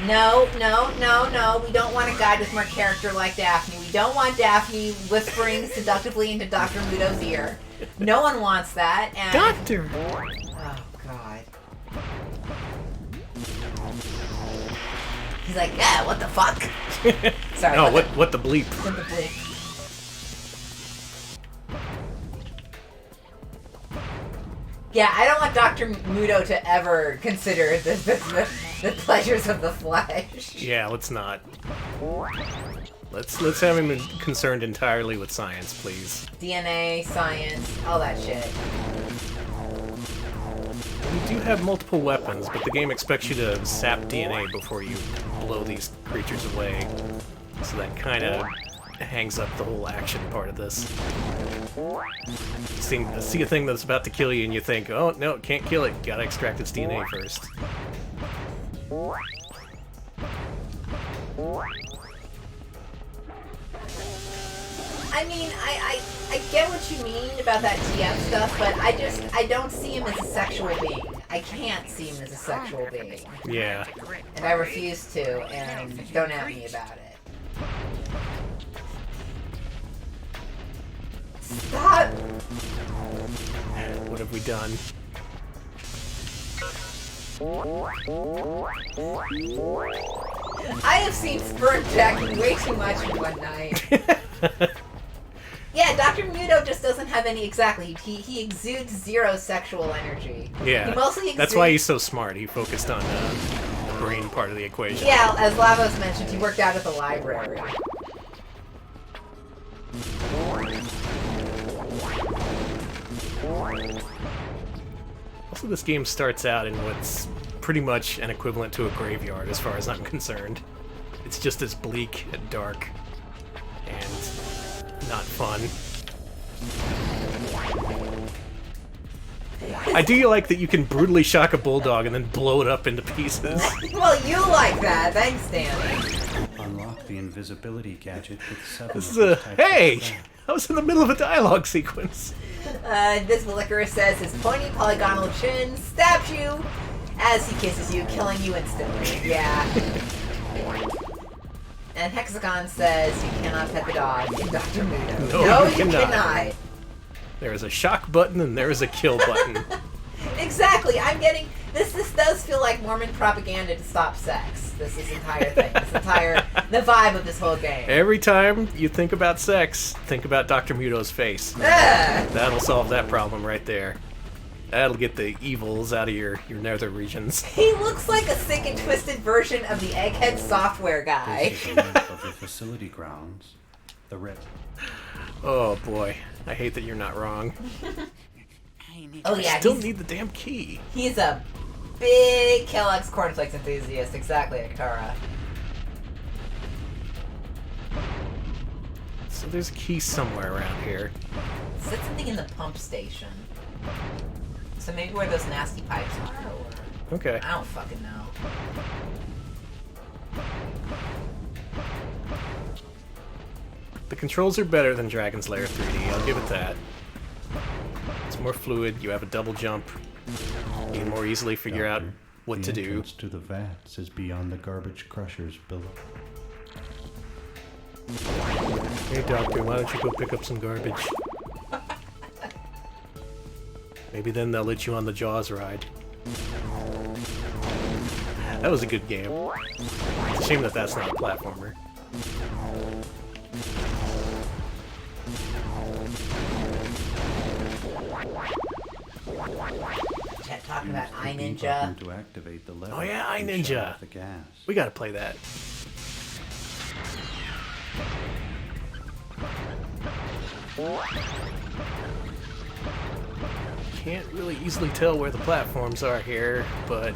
No, no, no, no. We don't want a guide with more character like Daphne. We don't want Daphne whispering seductively into Dr. Muto's ear. No one wants that. And Doctor! oh God. He's like, yeah, what the fuck? Sorry. No, what the bleep? What the bleep? Yeah, I don't want Dr. Muto to ever consider the pleasures of the flesh. Yeah, let's not. Let's have him concerned entirely with science, please. DNA, science, all that shit. You do have multiple weapons, but the game expects you to sap DNA before you blow these creatures away. So that kind of hangs up the whole action part of this. You see a thing that's about to kill you and you think, oh, no, can't kill it. Gotta extract its DNA first. I mean, I get what you mean about that TF stuff, but I don't see him as a sexual being. I can't see him as a sexual being. Yeah. And I refuse to, and don't at me about it. Stop! What have we done? I have seen sperm jacking way too much in one night. Yeah, Dr. Muto just doesn't have any, exactly. He exudes zero sexual energy. Yeah. He mostly exudes... That's why he's so smart. He focused on the brain part of the equation. Yeah, as Lavos mentioned, he worked out at the library. Also, this game starts out in what's pretty much an equivalent to a graveyard, as far as I'm concerned. It's just as bleak and dark and not fun. I do like that you can brutally shock a bulldog and then blow it up into pieces. Well, you like that. Thanks, Danny. Unlock the invisibility gadget with 7 This is of a... these types of Hey! effects. I was in the middle of a dialogue sequence. This Liquor says his pointy polygonal chin stabs you as he kisses you, killing you instantly. Yeah. And Hexagon says you cannot pet the dog in Dr. Muto. No, you you cannot. cannot. There is a shock button and there is a kill button. Exactly. I'm getting this. This does feel like Mormon propaganda to stop sex. This entire thing. The vibe of this whole game. Every time you think about sex, think about Dr. Muto's face. That'll solve that problem right there. That'll get the evils out of your nether regions. He looks like a sick and twisted version of the Egghead software guy. This is a map of the facility grounds. The red. Oh boy, I hate that you're not wrong. Oh yeah, Still need the damn key. he's a big Kellogg's cornflakes enthusiast. Exactly, Aktara. So there's a key somewhere around here. Said something in the pump station. So maybe where those nasty pipes are, or Okay. I don't fucking know. The controls are better than Dragon's Lair 3D, I'll give it that. It's more fluid, you have a double jump. You can more easily figure out what to The do. entrance to the vats is beyond the garbage crushers below. Hey doctor, why don't you go pick up some garbage? Maybe then they'll let you on the Jaws ride. That was a good game. It's a shame that that's not a platformer. Chat talking about Use the B iNinja. button to activate the lever Oh yeah, and iNinja. shut off the gas. We gotta play that. Can't really easily tell where the platforms are here, but...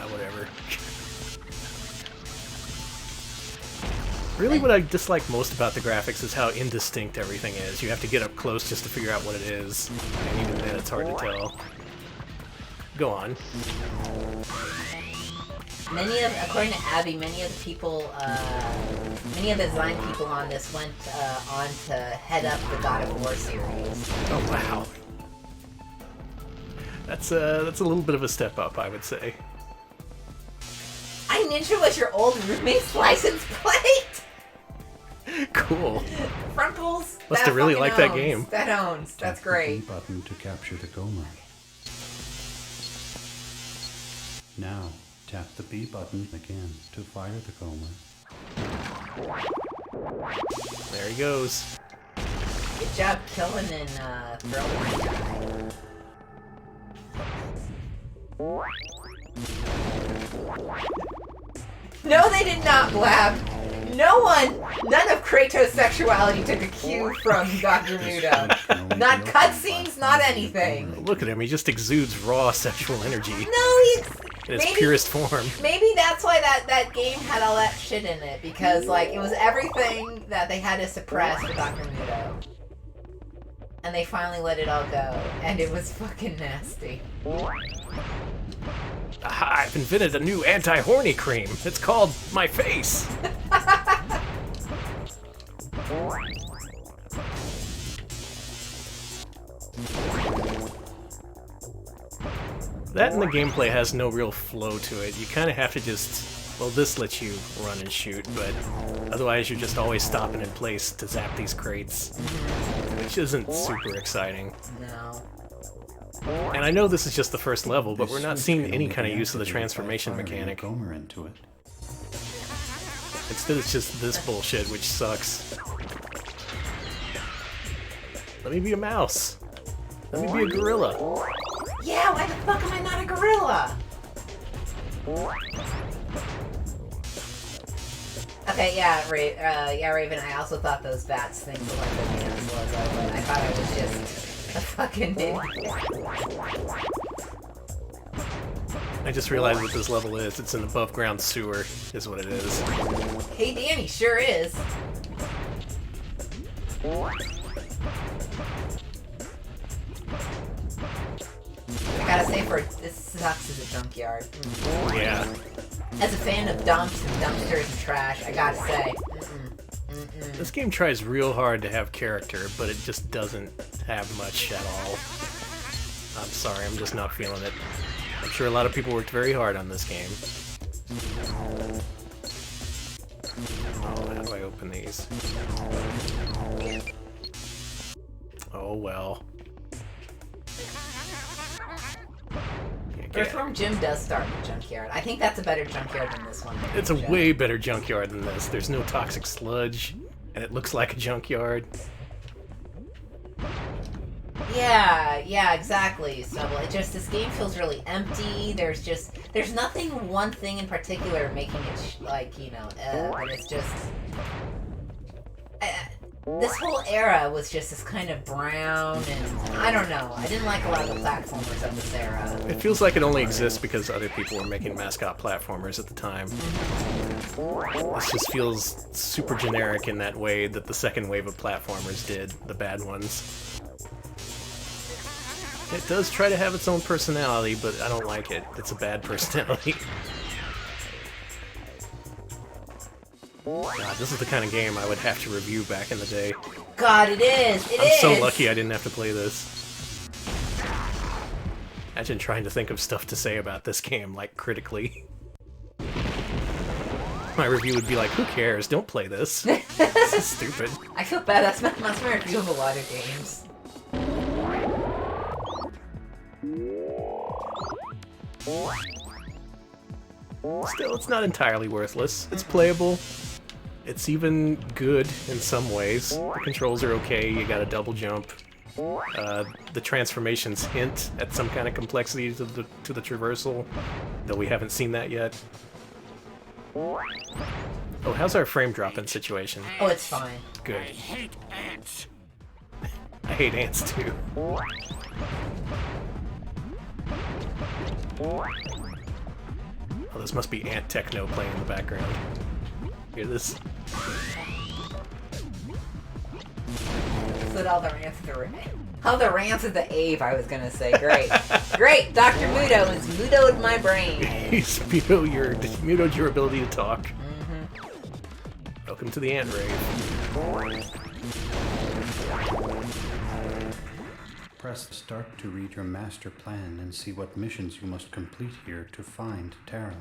whatever. Really what I dislike most about the graphics is how indistinct everything is. You have to get up close just to figure out what it is, and even then it's hard to tell. Go on. According to Abby, many of the people, many of the design people on this went on to head up the God of War series. Oh wow. That's a little bit of a step up, I would say. iNinja was your old roommate's license plate? Cool. Frontals? Must have really liked that game. That owns. That's Tap the great. B button to capture the Goma. Now, tap the B button again to fire the Goma. There he goes. Good job killing and throwing that guy. No, they did not, Blab. None of Kratos' sexuality took a cue from Dr. Muto. Not cutscenes, not anything. Look at him, he just exudes raw sexual energy No, in its purest form. Maybe that's why that game had all that shit in it, because like it was everything that they had to suppress for Dr. Muto. and they finally let it all go, and it was fucking nasty. Aha, I've invented a new anti-horny cream. It's called My Face. That and the gameplay has no real flow to it. You kind of have to just... Well, this lets you run and shoot, but otherwise you're just always stopping in place to zap these crates, which isn't super exciting. No. And I know this is just the first level, but we're not seeing any kind of use of the transformation mechanic. Into it. Instead, it's just this bullshit, which sucks. Let me be a mouse. Let me be a gorilla. Yeah, why the fuck am I not a gorilla? Okay, yeah, Raven, I also thought those bats things were like the hands logo, but I thought I was just a fucking idiot. I just realized what this level is. It's an above-ground sewer, is what it is. Hey, Danny, sure is. I gotta say, this sucks as a junkyard. Yeah. As a fan of dumps and dumpsters and trash, I gotta say, This game tries real hard to have character, but it just doesn't have much at all. I'm sorry, I'm just not feeling it. I'm sure a lot of people worked very hard on this game. Oh, how do I open these? Oh well. Earthworm Jim does start in the junkyard. I think that's a better junkyard than this one. It's a way better junkyard than this. There's no toxic sludge, and it looks like a junkyard. Yeah, exactly, Snubble. It just, this game feels really empty. There's nothing, one thing in particular making it, but it's just... this whole era was just this kind of brown, and I don't know. I didn't like a lot of the platformers of this era. It feels like it only exists because other people were making mascot platformers at the time. This just feels super generic in that way that the second wave of platformers did, the bad ones. It does try to have its own personality, but I don't like it. It's a bad personality. God, this is the kind of game I would have to review back in the day. God, it is! I'm so lucky I didn't have to play this. Imagine trying to think of stuff to say about this game, like, critically. My review would be like, who cares? Don't play this. This is stupid. I feel bad. That's my review of a lot of games. Still, it's not entirely worthless. It's playable. It's even good in some ways. The controls are okay, you got a double jump. The transformations hint at some kind of complexity to the traversal, though we haven't seen that yet. Oh, how's our frame dropping situation? Oh, it's fine. Good. I hate ants. I hate ants too. Oh, this must be ant techno playing in the background. Hear this? So all the rants of the Ave, I was gonna say. Great. Great! Dr. Muto is Muto'd my brain. He's mutoed your ability to talk. Welcome to the ant rave. Press start to read your master plan and see what missions you must complete here to find Tara.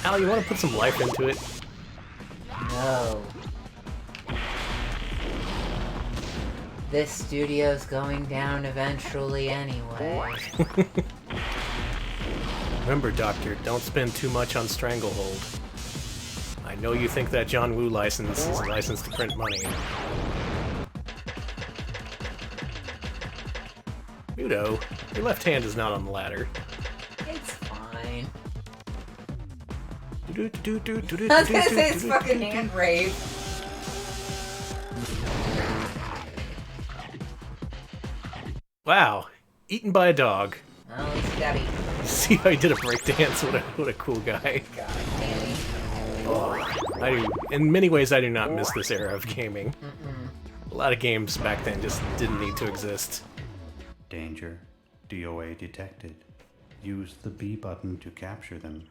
Al, you want to put some life into it? No. This studio's going down eventually anyway. Remember, Doctor, don't spend too much on Stranglehold. I know you think that John Woo license is a license to print money. Muto, your left hand is not on the ladder. It's fine. I I was gonna say it's fucking hand rave. Wow, eaten by a dog. Oh, at least you got eaten. See how he did a breakdance? What a cool guy. God, Danny. Oh, in many ways, I do not miss this era of gaming. A lot of games back then just didn't need to exist. Danger. DOA detected. Use the B button to capture them.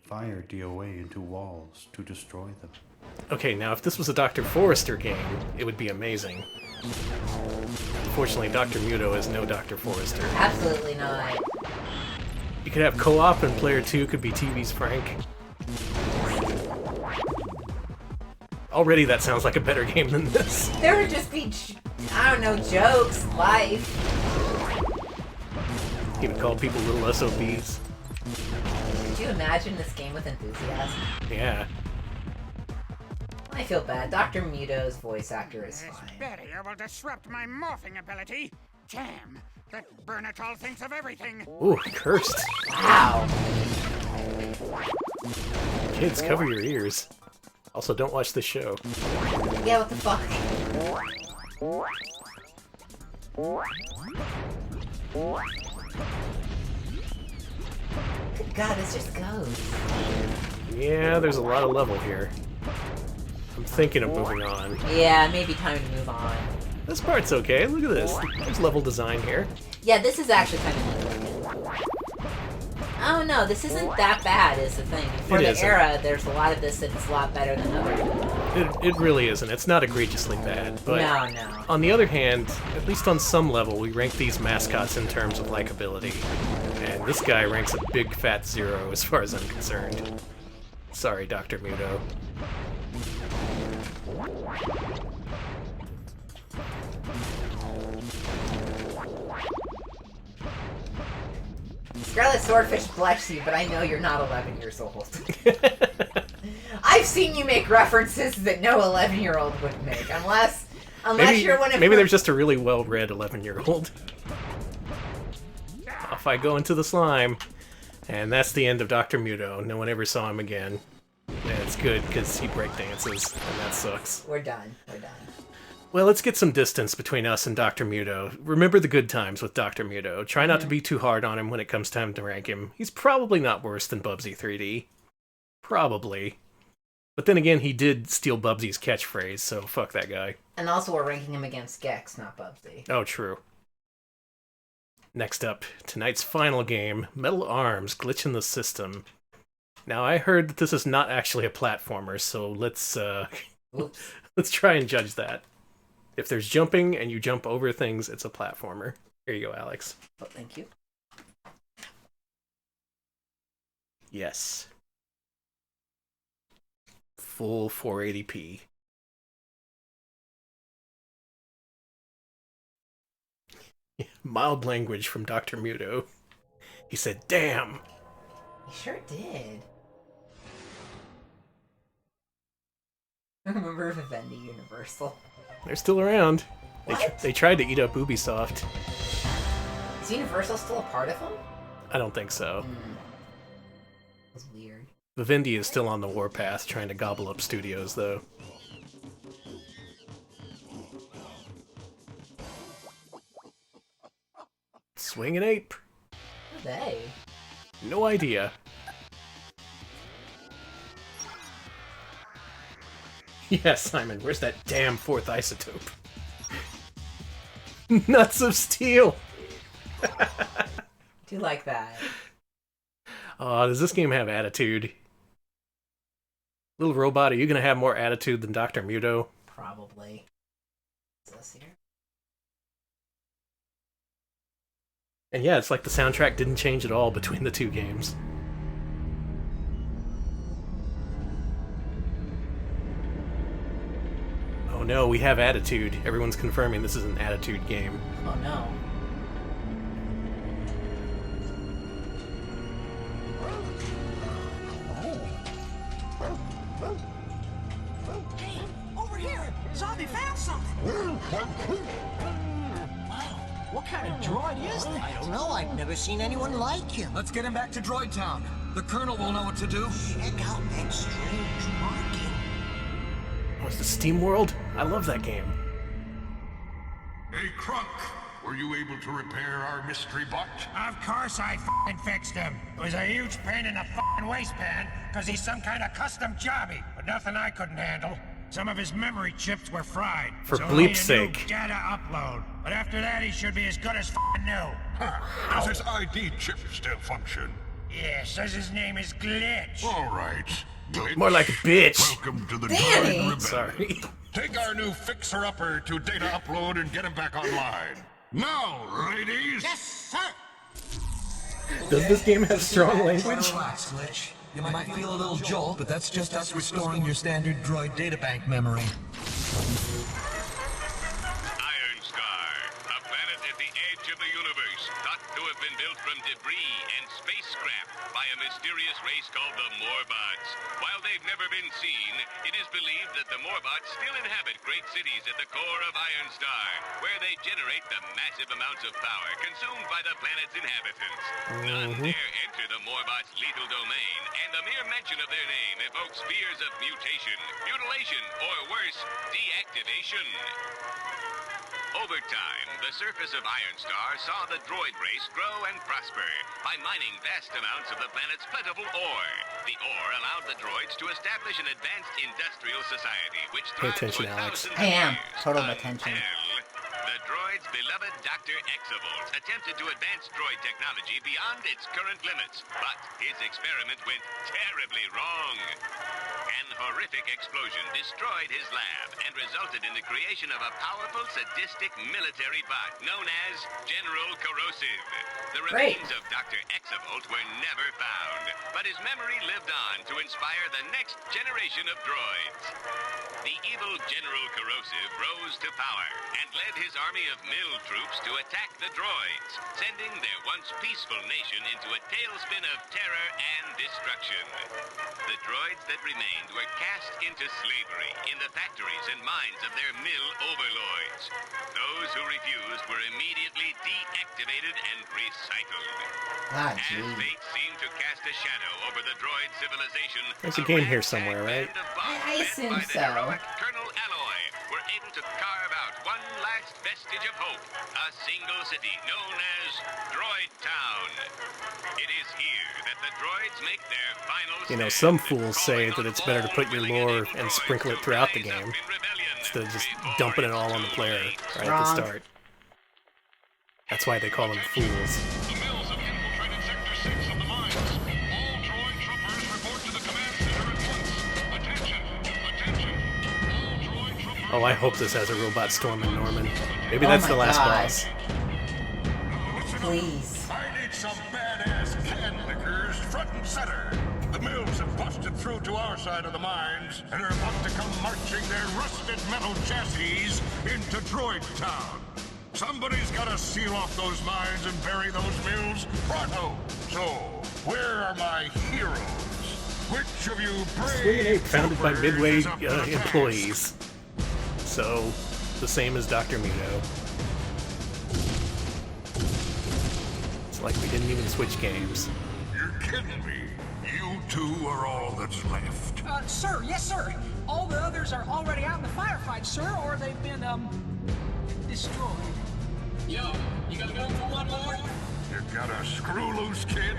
Fire DOA into walls to destroy them. Okay, now if this was a Dr. Forrester game, it would be amazing. Unfortunately, Dr. Muto is no Dr. Forrester. Absolutely not. You could have co-op and player 2 could be TV's Frank. Already that sounds like a better game than this. There would just be, I don't know, jokes, life. You would call people little SOBs. Could you imagine this game with enthusiasm? Yeah. I feel bad. Dr. Muto's voice actor is This fine. barrier will disrupt my morphing ability. Damn, that Bernatol thinks of everything. Ooh, cursed. Wow. Kids, cover your ears. Also, don't watch this show. Yeah, what the fuck? Good God, this just goes. Yeah, there's a lot of level here. I'm thinking of moving on. Yeah, maybe time to move on. This part's okay. Look at this. There's level design here. Yeah, this is actually kind of neat looking. I don't know, this isn't that bad is the thing. For the era, there's a lot of this that's a lot better than other. It really isn't. It's not egregiously bad. But No. on the other hand, at least on some level, we rank these mascots in terms of likability. And this guy ranks a big fat 0 as far as I'm concerned. Sorry, Dr. Muto. Scarlet Swordfish bless you, but I know you're not 11 years old. I've seen you make references that no 11-year-old would make, unless you're one of maybe there's just a really well-read 11-year-old. Off I go into the slime. And that's the end of Dr. Muto. No one ever saw him again. And it's good, because he break dances, and that sucks. We're done. Well, let's get some distance between us and Dr. Muto. Remember the good times with Dr. Muto. Try not to be too hard on him when it comes time to rank him. He's probably not worse than Bubsy 3D. Probably. But then again, he did steal Bubsy's catchphrase, so fuck that guy. And also we're ranking him against Gex, not Bubsy. Oh, true. Next up, tonight's final game, Metal Arms, Glitch in the System. Now, I heard that this is not actually a platformer, so let's try and judge that. If there's jumping and you jump over things, it's a platformer. Here you go, Alex. Oh, thank you. Yes. Full 480p. Mild language from Dr. Muto. He said, damn! He sure did. I remember Vivendi Universal. They're still around. They tried to eat up Ubisoft. Is Universal still a part of them? I don't think so. That's weird. Vivendi is still on the warpath, trying to gobble up studios, though. Swing an ape. Who are they? No idea. Yeah, Simon, where's that damn fourth isotope? Nuts of steel! Do you like that? Does this game have attitude? Little robot, are you gonna have more attitude than Dr. Muto? Probably. Is this here? And yeah, it's like the soundtrack didn't change at all between the two games. Oh no, we have attitude. Everyone's confirming this is an attitude game. Oh no. Hey, over here! Zombie found something! Wow, what kind of droid is that? I don't know, I've never seen anyone like him. Let's get him back to Droid Town. The Colonel will know what to do. Check out that strange marking. Oh, it's the Steam World? I love that game. Hey, Crunk, were you able to repair our mystery bot? Of course I f***ing fixed him. It was a huge pain in the f***ing waistband, because he's some kind of custom jobby, but nothing I couldn't handle. Some of his memory chips were fried. For so only bleep's a new sake. data upload. But after that, he should be as good as new. Does his ID chip still function? Yeah, says his name is Glitch. All right. Glitch. More like a bitch. Welcome to the Danny! Droid Rebellion. Sorry. Take our new fixer-upper to data upload and get him back online. Now, ladies! Yes, sir! Does this game have strong language? Relax, Glitch. You might feel a little jolt, but that's just us restoring your standard droid databank memory. Iron Star, a planet at the edge of the universe, thought to have been built from debris and space scrap by a mysterious race called the Morbots. While they've never been seen, it is believed that the Morbots still inhabit great cities at the core of Iron Star, where they generate the massive amounts of power consumed by the planet's inhabitants. None dare enter the Morbots' lethal domain, and the mere mention of their name evokes fears of mutation, mutilation, or worse, deactivation. Over time, the surface of Iron Star saw the droid race grow and prosper by mining vast amounts of the planet's plentiful ore. The ore allowed the droids to establish an advanced industrial society which Pay thrived attention, for Alex. thousands of I am. years Total attention. until the droid's beloved Dr. Exavolt attempted to advance droid technology beyond its current limits, but his experiment went terribly wrong. An horrific explosion destroyed his lab and resulted in the creation of a powerful, sadistic military bot known as General Corrosive. The Great. remains of Dr. Exavolt were never found, but his memory lived on to inspire the next generation of droids. The evil General Corrosive rose to power and led his army of mill troops to attack the droids, sending their once peaceful nation into a tailspin of terror and destruction. The droids that remained were cast into slavery in the factories and mines of their mill overlords. Those who refused were immediately deactivated and recycled. Ah, As gee. fate seemed to cast a shadow over the droid civilization, There's a game here somewhere, right? I assume by the so. heroic Colonel Alloy were able to carve out one last vestige of hope, a single city known as Droid Town. It is here that the droids make their final You know, stand, some fools say calling that on it's better to all put your willing and lore able and droids sprinkle it to throughout the rise up game in rebellion instead of just before dumping it it's all on the too player late. right at the Wrong. start. That's why they call them fools. The mills have infiltrated Sector 6 of the mines. All droid troopers report to the command center at once. Attention! Attention! All droid troopers... Oh, I hope this has a robot storming Norman. Maybe Oh that's my the last God. boss. Please. I need some badass can lickers front and center. The mills have busted through to our side of the mines and are about to come marching their rusted metal chassis into Droid Town. Somebody's gotta seal off those mines and bury those mills pronto. So, where are my heroes? Which of you Swing brave founded by troopers Midway is up to the task? employees. So, the same as Dr. Muto. It's like we didn't even switch games. You're kidding me. You two are all that's left. Sir, yes, sir. All the others are already out in the firefight, sir, or they've been, destroyed. Yo, you gonna go for one more? You got a screw loose, kid?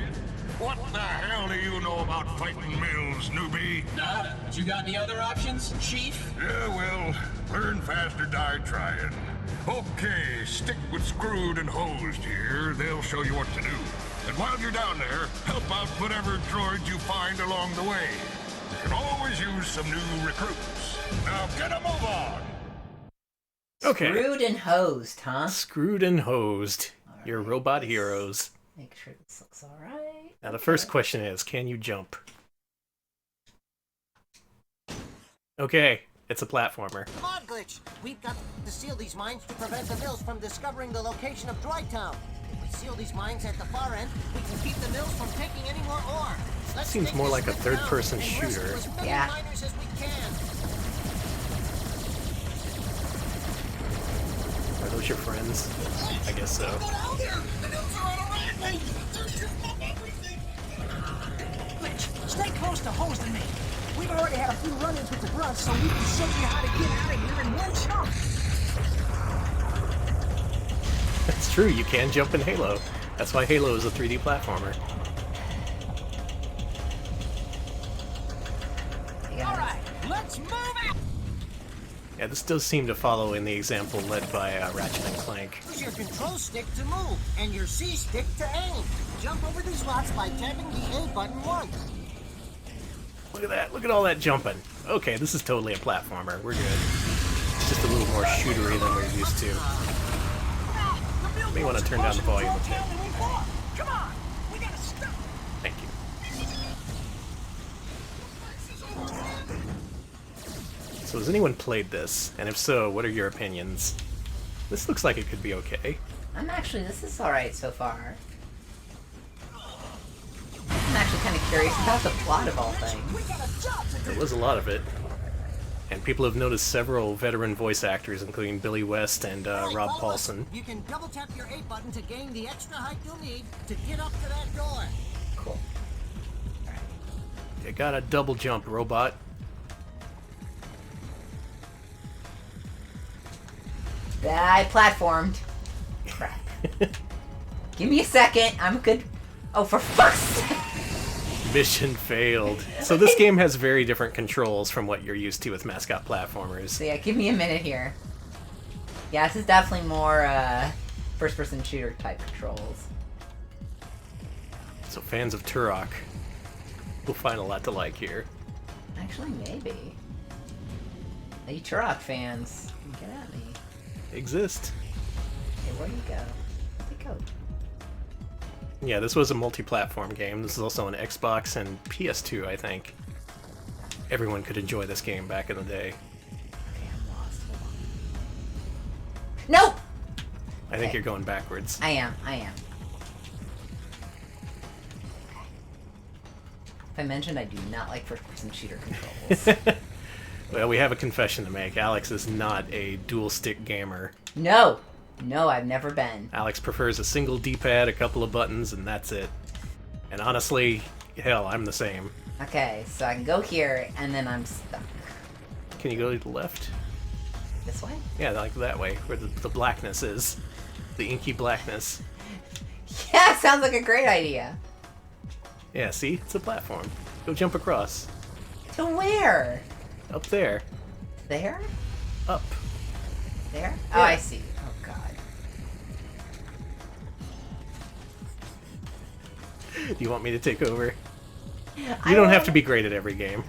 What the hell do you know about fighting mills, newbie? Nada. But you got any other options, Chief? Yeah, well, learn fast or die trying. Okay, stick with Screwed and Hosed here. They'll show you what to do. And while you're down there, help out whatever droids you find along the way. You can always use some new recruits. Now get a move on! Okay. Screwed and hosed, huh? Screwed and hosed. Your robot heroes. Make sure this looks alright. Now the first question is, can you jump? Okay, it's a platformer. Come on, Glitch. We've got to seal these mines to prevent the mills from discovering the location of Droid Town. If we seal these mines at the far end, we can keep the mills from taking any more ore. Let's Seems take more this like a trip third-person down and rescue shooter. as many Yeah. miners as we can. Are those your friends? I guess so. Glitch, stay close to Hosed and me. We've already had a few run-ins with the grunts, so we can show you how to get out of here in one chunk. That's true, you can jump in Halo. That's why Halo is a 3D platformer. All right, let's move out. Yeah, this does seem to follow in the example led by Ratchet and Clank. Use your control stick to move, and your C stick to aim. Jump over these rocks by tapping the A button once. Look at that. Look at all that jumping. Okay, this is totally a platformer. We're good. It's just a little more shootery than we're used to. May want to turn down the volume a bit. Come on, we gotta stop. Thank you. So has anyone played this? And if so, what are your opinions? This looks like it could be okay. This is alright so far. I'm actually kind of curious about the plot of all things. There was a lot of it. And people have noticed several veteran voice actors, including Billy West and Rob Paulson. You can double tap your A button to gain the extra height you'll need to get up to that door. Cool. You got a double jump, robot. I platformed. Crap. Give me a second. I'm good. Oh, for fuck's sake. Mission failed. So this game has very different controls from what you're used to with Mascot platformers. So yeah, give me a minute here. Yeah, this is definitely more first-person shooter type controls. So fans of Turok will find a lot to like here. Actually, maybe. You Turok fans, get at me. They exist. Hey, where do you go? Where'd they go? Yeah, this was a multi-platform game. This is also an Xbox and PS2, I think. Everyone could enjoy this game back in the day. Okay, I'm lost. Hold on. No! I think you're going backwards. I am. Okay. If I mentioned I do not like first-person shooter controls. Well, we have a confession to make. Alex is not a dual-stick gamer. No! No, I've never been. Alex prefers a single D-pad, a couple of buttons, and that's it. And honestly, hell, I'm the same. Okay, so I can go here, and then I'm stuck. Can you go to the left? This way? Yeah, like that way, where the blackness is. The inky blackness. Yeah, sounds like a great idea. Yeah, see? It's a platform. Go jump across. To where? Up there. There? Up. There? Yeah. Oh, I see. Oh, God. Do you want me to take over? You don't have to be great at every game.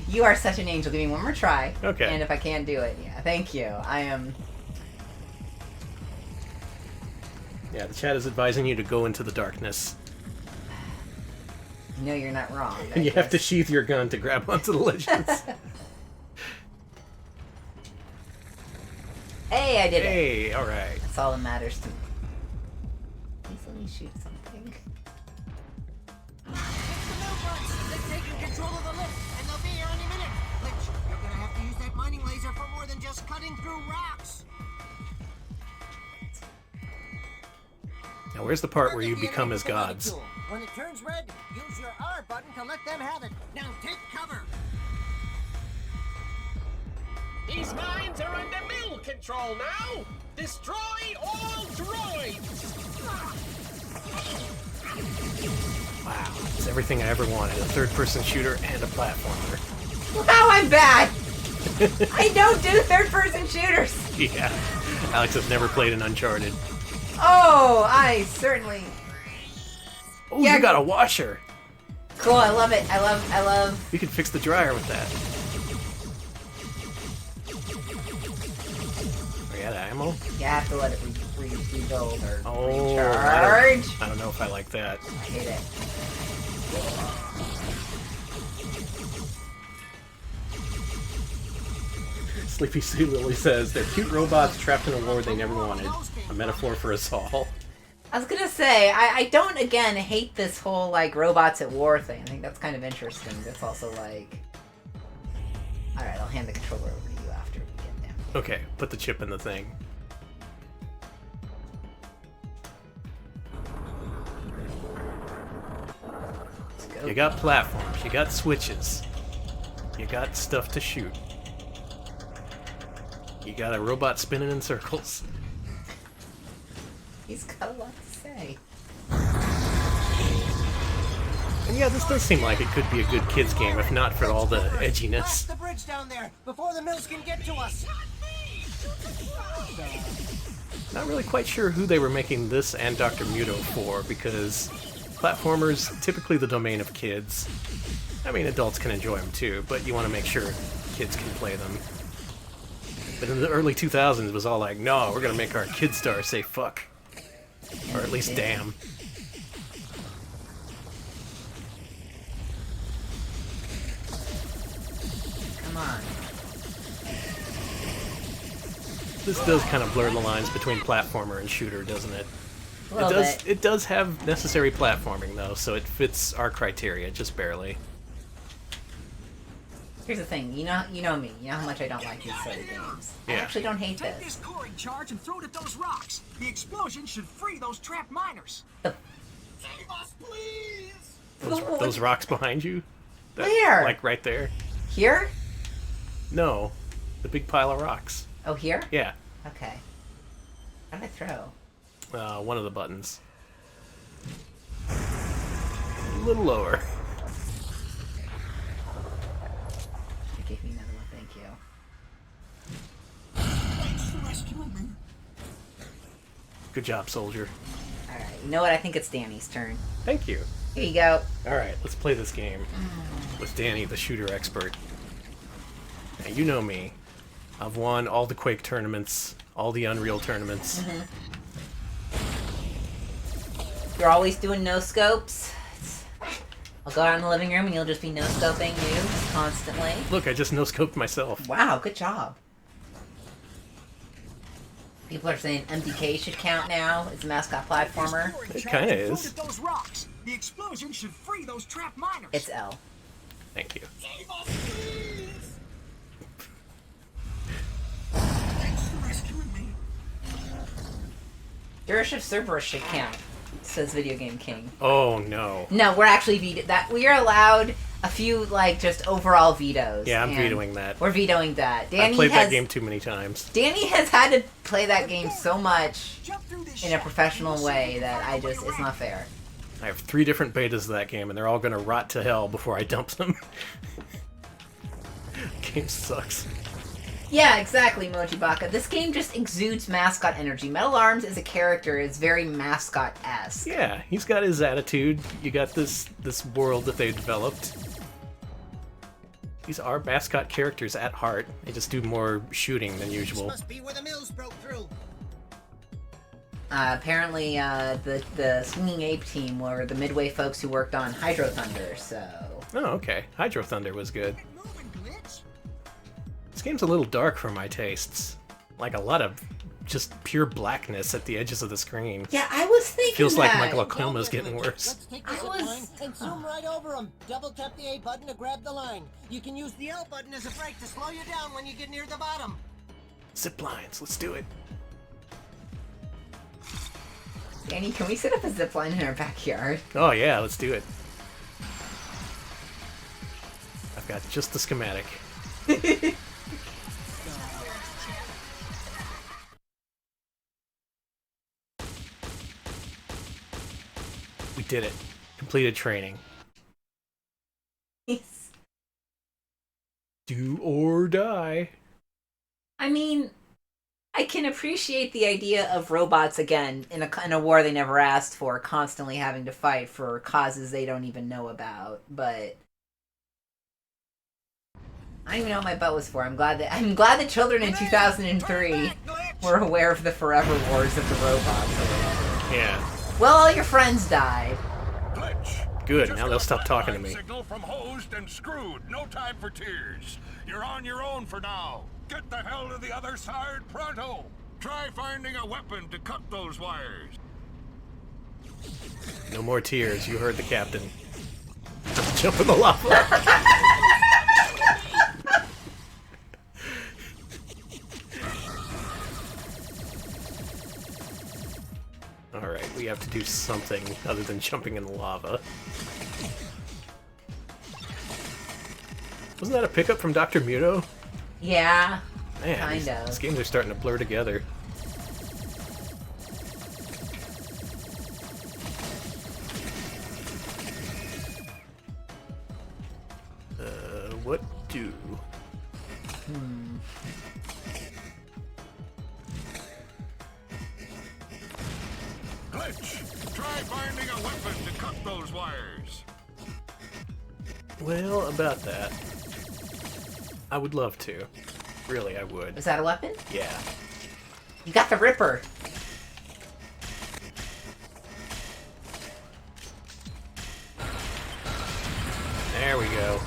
You are such an angel. Give me one more try. Okay. And if I can't do it, yeah, thank you. I am... Yeah, the chat is advising you to go into the darkness. No, you're not wrong. And you have to sheath your gun to grab onto the legends. Hey, I did it. Hey, alright. That's all that matters to me. Please let me shoot something. They've taken control of the lift, and they'll be here any minute. Glitch, you're gonna have to use that mining laser for more than just cutting through rocks. Now, where's the part where you become as gods? When it turns red, use your R button to let them have it. Now take cover. These mines are under mill control now! Destroy all droids! Wow, it's everything I ever wanted. A third-person shooter and a platformer. Wow, I'm bad! I don't do third-person shooters! Yeah, Alex has never played an Uncharted. Oh, I certainly... Oh, yeah, you got a washer! Cool, I love it. I love... You can fix the dryer with that. Are you out of ammo? You have to let it rebuild or Oh, recharge. I don't know if I like that. I hate it. Sleepy Sue Lily says, they're cute robots trapped in a war they never wanted. A metaphor for us all. I was gonna say, I don't, again, hate this whole, like, robots at war thing. I think that's kind of interesting. It's also like... Alright, I'll hand the controller over to you after we get down. Okay, put the chip in the thing. You got platforms, you got switches, you got stuff to shoot. You got a robot spinning in circles. He's got a lot to say. And yeah, this does seem like it could be a good kids game, if not for all the edginess. bridge down there before the mills can get to us. Not really quite sure who they were making this and Dr. Muto for, because platformers typically the domain of kids. I mean, adults can enjoy them too, but you want to make sure kids can play them. But in the early 2000s, it was all like, no, we're going to make our kid stars say fuck. Or at least damn. Come on. This does kind of blur the lines between platformer and shooter, doesn't it? A little bit. It does have necessary platforming, though, so it fits our criteria, just barely. Here's the thing, you know me, you know how much I don't like these sort of games. I Yeah. actually don't hate Take this. this coring charge and throw it at those rocks. The explosion should free those trapped miners. Save us, please! Those rocks behind you? Where? Like right there? Here? No. The big pile of rocks. Oh, here? Yeah. Okay. How did I throw? One of the buttons. A little lower. Give me another one, thank you. Thanks for rescuing me. Good job, soldier. Alright, you know what? I think it's Danny's turn. Thank you. Here you go. Alright, let's play this game. With Danny, the shooter expert. Now, you know me. I've won all the Quake tournaments, all the Unreal tournaments. You're always doing no-scopes. I'll go out in the living room and you'll just be no-scoping you constantly. Look, I just no-scoped myself. Wow, good job. People are saying MDK should count now. It's a mascot platformer. It kind of is. Throw it at those rocks. The explosion should free those trapped miners. It's L. Thank you. Save us, please! Thanks for rescuing me. Durashift Cerberus should count, says Video Game King. Oh, no. No, we're actually we are allowed a few, like, just overall vetoes. Yeah, I'm and vetoing that. We're vetoing that. Danny I've played that game too many times. Danny has had to play that game so much in a professional way that it's not fair. I have 3 different betas of that game, and they're all going to rot to hell before I dump them. Game sucks. Yeah, exactly, Mojibaka. This game just exudes mascot energy. Metal Arms as a character is very mascot-esque. Yeah, he's got his attitude. You got this world that they developed. These are mascot characters at heart. They just do more shooting than usual. This must be where the mills broke through. Apparently, the Swinging Ape team were the Midway folks who worked on Hydro Thunder, so... Oh, okay. Hydro Thunder was good. This game's a little dark for my tastes. Like a lot of just pure blackness at the edges of the screen. Yeah, I was thinking Feels like my that. glaucoma's getting worse. Let's take the zip line and zoom right over them. Double tap the A button to grab the line. You can use the L button as a brake to slow you down when you get near the bottom. Zip lines, let's do it. Danny, can we set up a zip line in our backyard? Oh yeah, let's do it. I've got just the schematic. We did it. Completed training. Yes. Do or die. I mean, I can appreciate the idea of robots, again, in a war they never asked for, constantly having to fight for causes they don't even know about, but... I don't even know what my butt was for. I'm glad that children in 2003 were aware of the forever wars of the robots. Yeah. Well, all your friends died. Good, now they'll stop talking to me. Signal from hosed and screwed. No time for tears. You're on your own for now. Get the hell to the other side pronto. Try finding a weapon to cut those wires. No more tears, you heard the captain. Jump in the lava. Alright, we have to do something other than jumping in the lava. Wasn't that a pickup from Dr. Muto? Yeah, Man, kind of. these games are starting to blur together. What do? Glitch, try finding a weapon to cut those wires. Well, about that. I would love to. Really, I would. Is that a weapon? Yeah. You got the Ripper. There we go.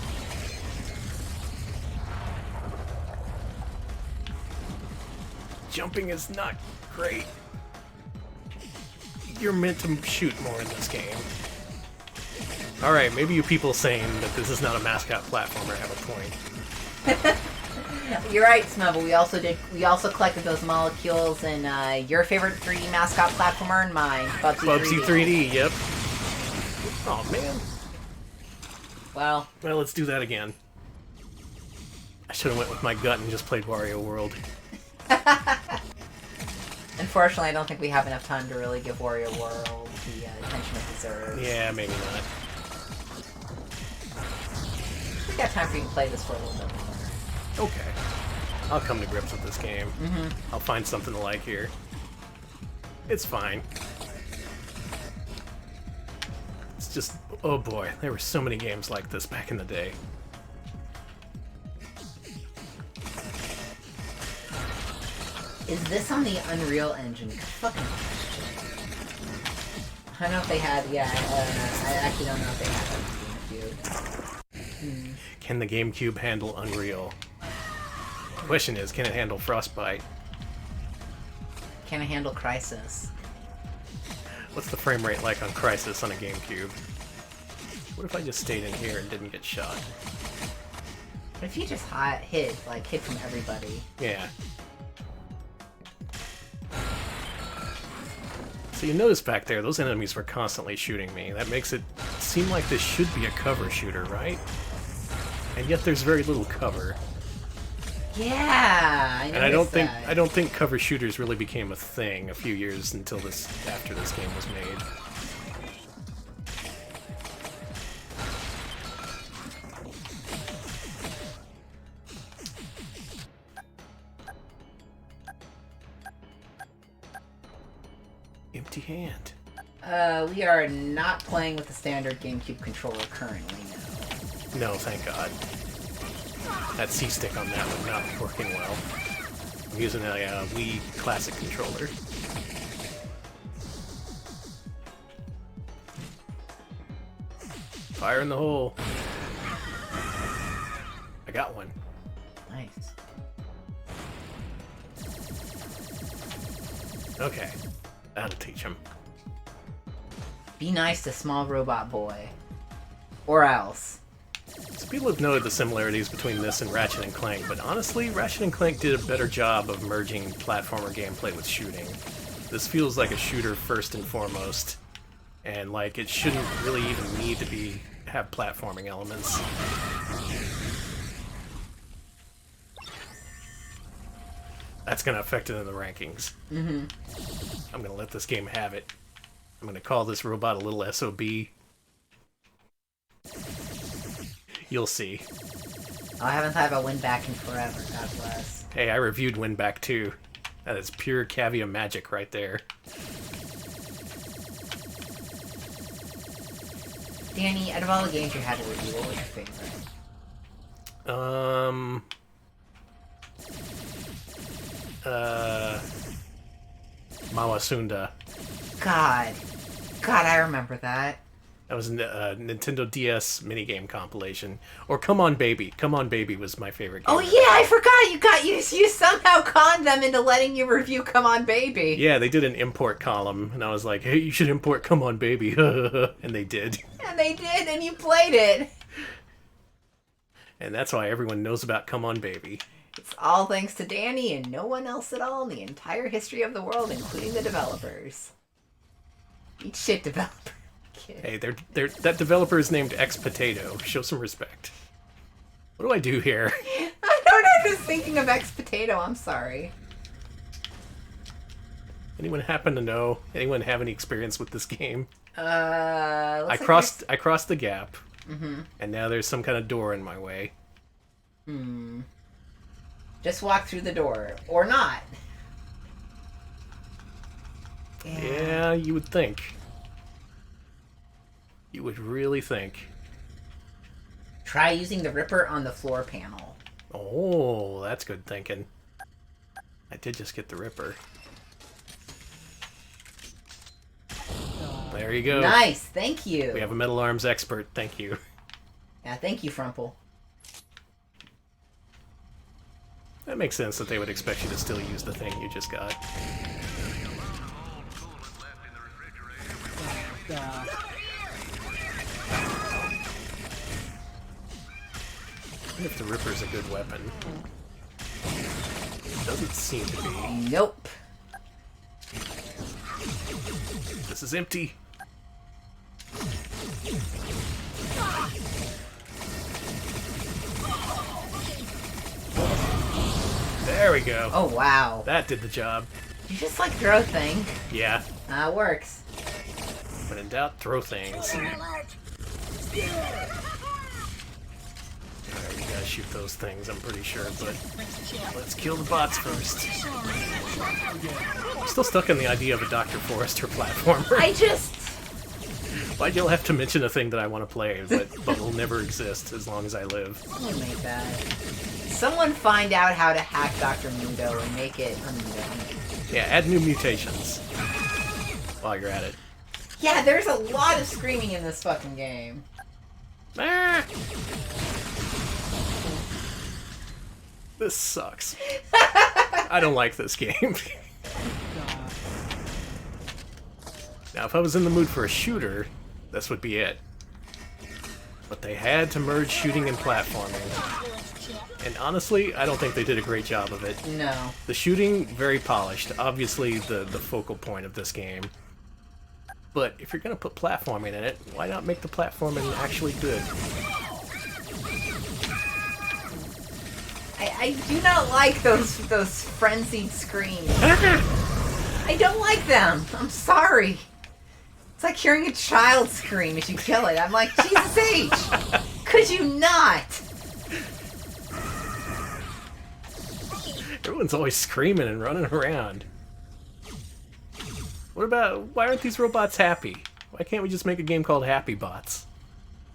Jumping is not great. You're meant to shoot more in this game. Alright, maybe you people saying that this is not a mascot platformer have a point. You're right, Snubble. We also collected those molecules in your favorite 3D mascot platformer and mine, Bubsy 3D, yep. Oh man. Well, let's do that again. I should have went with my gut and just played Wario World. Unfortunately, I don't think we have enough time to really give Wario World the attention it deserves. Yeah, maybe not. We got time for you to play this for a little bit more. Okay. I'll come to grips with this game. I'll find something to like here. It's fine. It's just, oh boy, there were so many games like this back in the day. Is this on the Unreal Engine? Fucking I don't know if they had, I actually don't know if they had GameCube. Can the GameCube handle Unreal? The question is, can it handle Frostbite? Can it handle Crysis? What's the frame rate like on Crysis on a GameCube? What if I just stayed in here and didn't get shot? What if you just hit from everybody? Yeah. So you notice back there, those enemies were constantly shooting me. That makes it seem like this should be a cover shooter, right? And yet there's very little cover. Yeah, and I don't think cover shooters really became a thing a few years after this game was made. Empty hand. We are not playing with the standard GameCube controller currently, no. No, thank God. That C-stick on that one not working well. I'm using a Wii Classic controller. Fire in the hole. I got one. Nice. Okay. That'll teach him. Be nice to small robot boy. Or else. So people have noted the similarities between this and Ratchet and Clank, but honestly, Ratchet and Clank did a better job of merging platformer gameplay with shooting. This feels like a shooter first and foremost, and like it shouldn't really even need to have platforming elements. That's gonna affect it in the rankings. I'm gonna let this game have it. I'm gonna call this robot a little SOB. You'll see. I haven't thought about Winback in forever, God bless. Hey, I reviewed Winback too. That is pure Cavia magic right there. Danny, out of all the games you had to review, what was your favorite? Mawasunda. God, I remember that. That was a Nintendo DS minigame compilation. Or Come On Baby. Come On Baby was my favorite game. Oh yeah, I forgot you somehow conned them into letting you review Come On Baby. Yeah, they did an import column, and I was like, hey, you should import Come On Baby. And they did. And they did, and you played it. And that's why everyone knows about Come On Baby. It's all thanks to Danny and no one else at all in the entire history of the world, including the developers. Eat shit, developer. Hey, that developer is named X Potato. Show some respect. What do I do here? I don't know, just thinking of X Potato, I'm sorry. Anyone happen to know? Anyone have any experience with this game? I crossed the gap, Mm-hmm. and now there's some kind of door in my way. Just walk through the door. Or not. Yeah, you would think. You would really think. Try using the Ripper on the floor panel. Oh, that's good thinking. I did just get the Ripper. There you go. Nice, thank you. We have a metal arms expert, thank you. Yeah, thank you, Frumple. That makes sense that they would expect you to still use the thing you just got. Even if the Ripper's a good weapon. It doesn't seem to be. Nope. This is empty. There we go. Oh, wow. That did the job. You just like throw thing. Yeah. Works. When in doubt, throw things. Alright, we gotta shoot those things, I'm pretty sure, but let's kill the bots first. I'm still stuck on the idea of a Dr. Forrester platformer. Why'd you have to mention a thing that I want to play, but will never exist as long as I live? Someone make that. Someone find out how to hack Dr. Muto and make it unmuto. Yeah, add new mutations while you're at it. Yeah, there's a lot of screaming in this fucking game. Ah! This sucks. I don't like this game. Now, if I was in the mood for a shooter, this would be it. But they had to merge shooting and platforming. And honestly, I don't think they did a great job of it. No. The shooting, very polished. Obviously, the focal point of this game. But if you're going to put platforming in it, why not make the platforming actually good? I do not like those frenzied screams. I don't like them. I'm sorry. It's like hearing a child scream as you kill it. I'm like, Jesus H! Could you not? Everyone's always screaming and running around. What about, why aren't these robots happy? Why can't we just make a game called Happy Bots?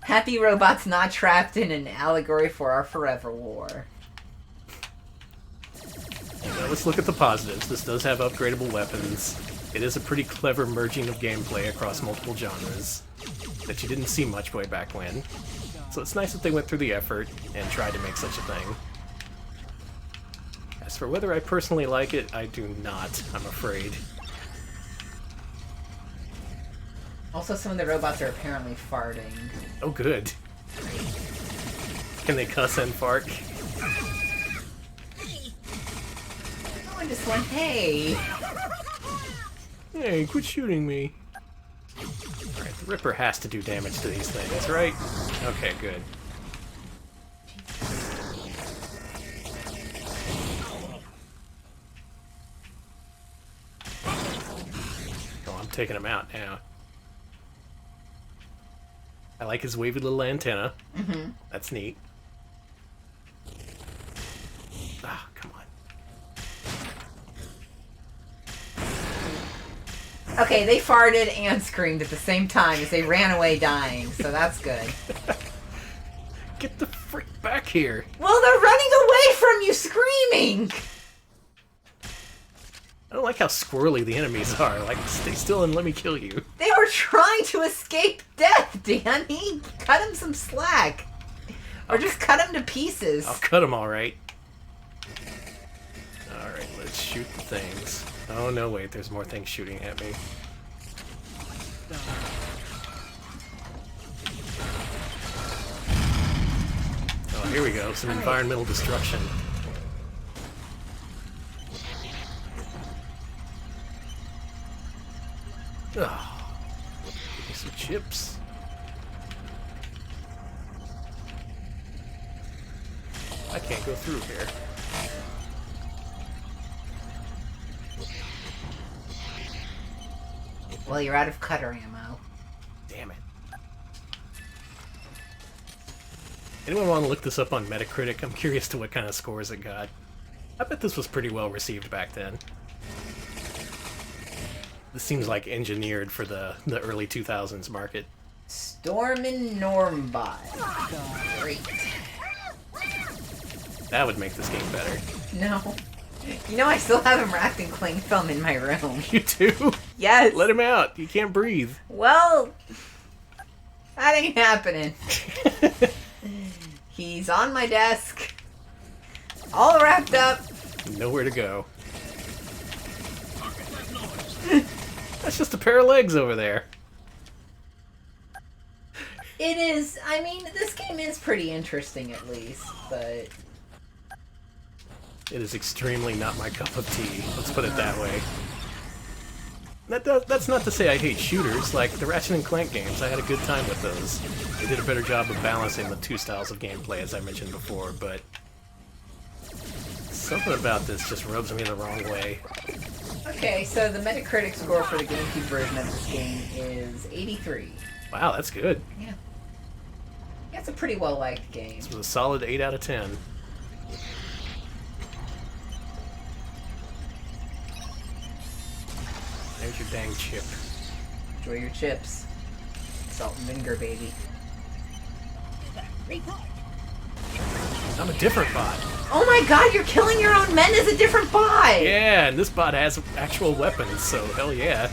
Happy robots not trapped in an allegory for our forever war. Now let's look at the positives. This does have upgradable weapons. It is a pretty clever merging of gameplay across multiple genres that you didn't see much way back when. So it's nice that they went through the effort and tried to make such a thing. As for whether I personally like it, I do not, I'm afraid. Also, some of the robots are apparently farting. Oh, good. Can they cuss and fart? I just went, hey. Hey, quit shooting me. Alright, the Ripper has to do damage to these things, right? Okay, good. Oh, I'm taking him out now. I like his wavy little antenna. Mm-hmm. That's neat. Ah, come on. Okay, they farted and screamed at the same time as they ran away dying, so that's good. Get the frick back here! Well, they're running away from you screaming! I don't like how squirrely the enemies are. Like, stay still and let me kill you. They were trying to escape death, Danny! Cut him some slack. Or just cut him to pieces. I'll cut them alright. Alright, let's shoot the things. Oh no, wait, there's more things shooting at me. Oh, here we go, some environmental destruction. Oh, give me some chips. I can't go through here. Well, you're out of cutter ammo. Damn it. Anyone want to look this up on Metacritic? I'm curious to what kind of scores it got. I bet this was pretty well received back then. This seems like engineered for the early 2000s market. Storm and Normbot. Great. That would make this game better. No. You know, I still have him wrapped in cling film in my room. You do? Yes. Let him out. You can't breathe. Well, that ain't happening. He's on my desk, all wrapped up. Nowhere to go. That's just a pair of legs over there. It is, I mean, this game is pretty interesting at least, but... It is extremely not my cup of tea. Let's put it that way. That's not to say I hate shooters. Like, the Ratchet & Clank games, I had a good time with those. They did a better job of balancing the two styles of gameplay, as I mentioned before, but... something about this just rubs me the wrong way. Okay, so the Metacritic score for the GameCube version of this game is 83. Wow, that's good. Yeah. Yeah, it's a pretty well-liked game. This was a solid 8 out of 10. There's your dang chip. Enjoy your chips. Salt and vinegar, baby. I'm a different bot. Oh my god, you're killing your own men as a different bot! Yeah, and this bot has actual weapons, so hell yeah.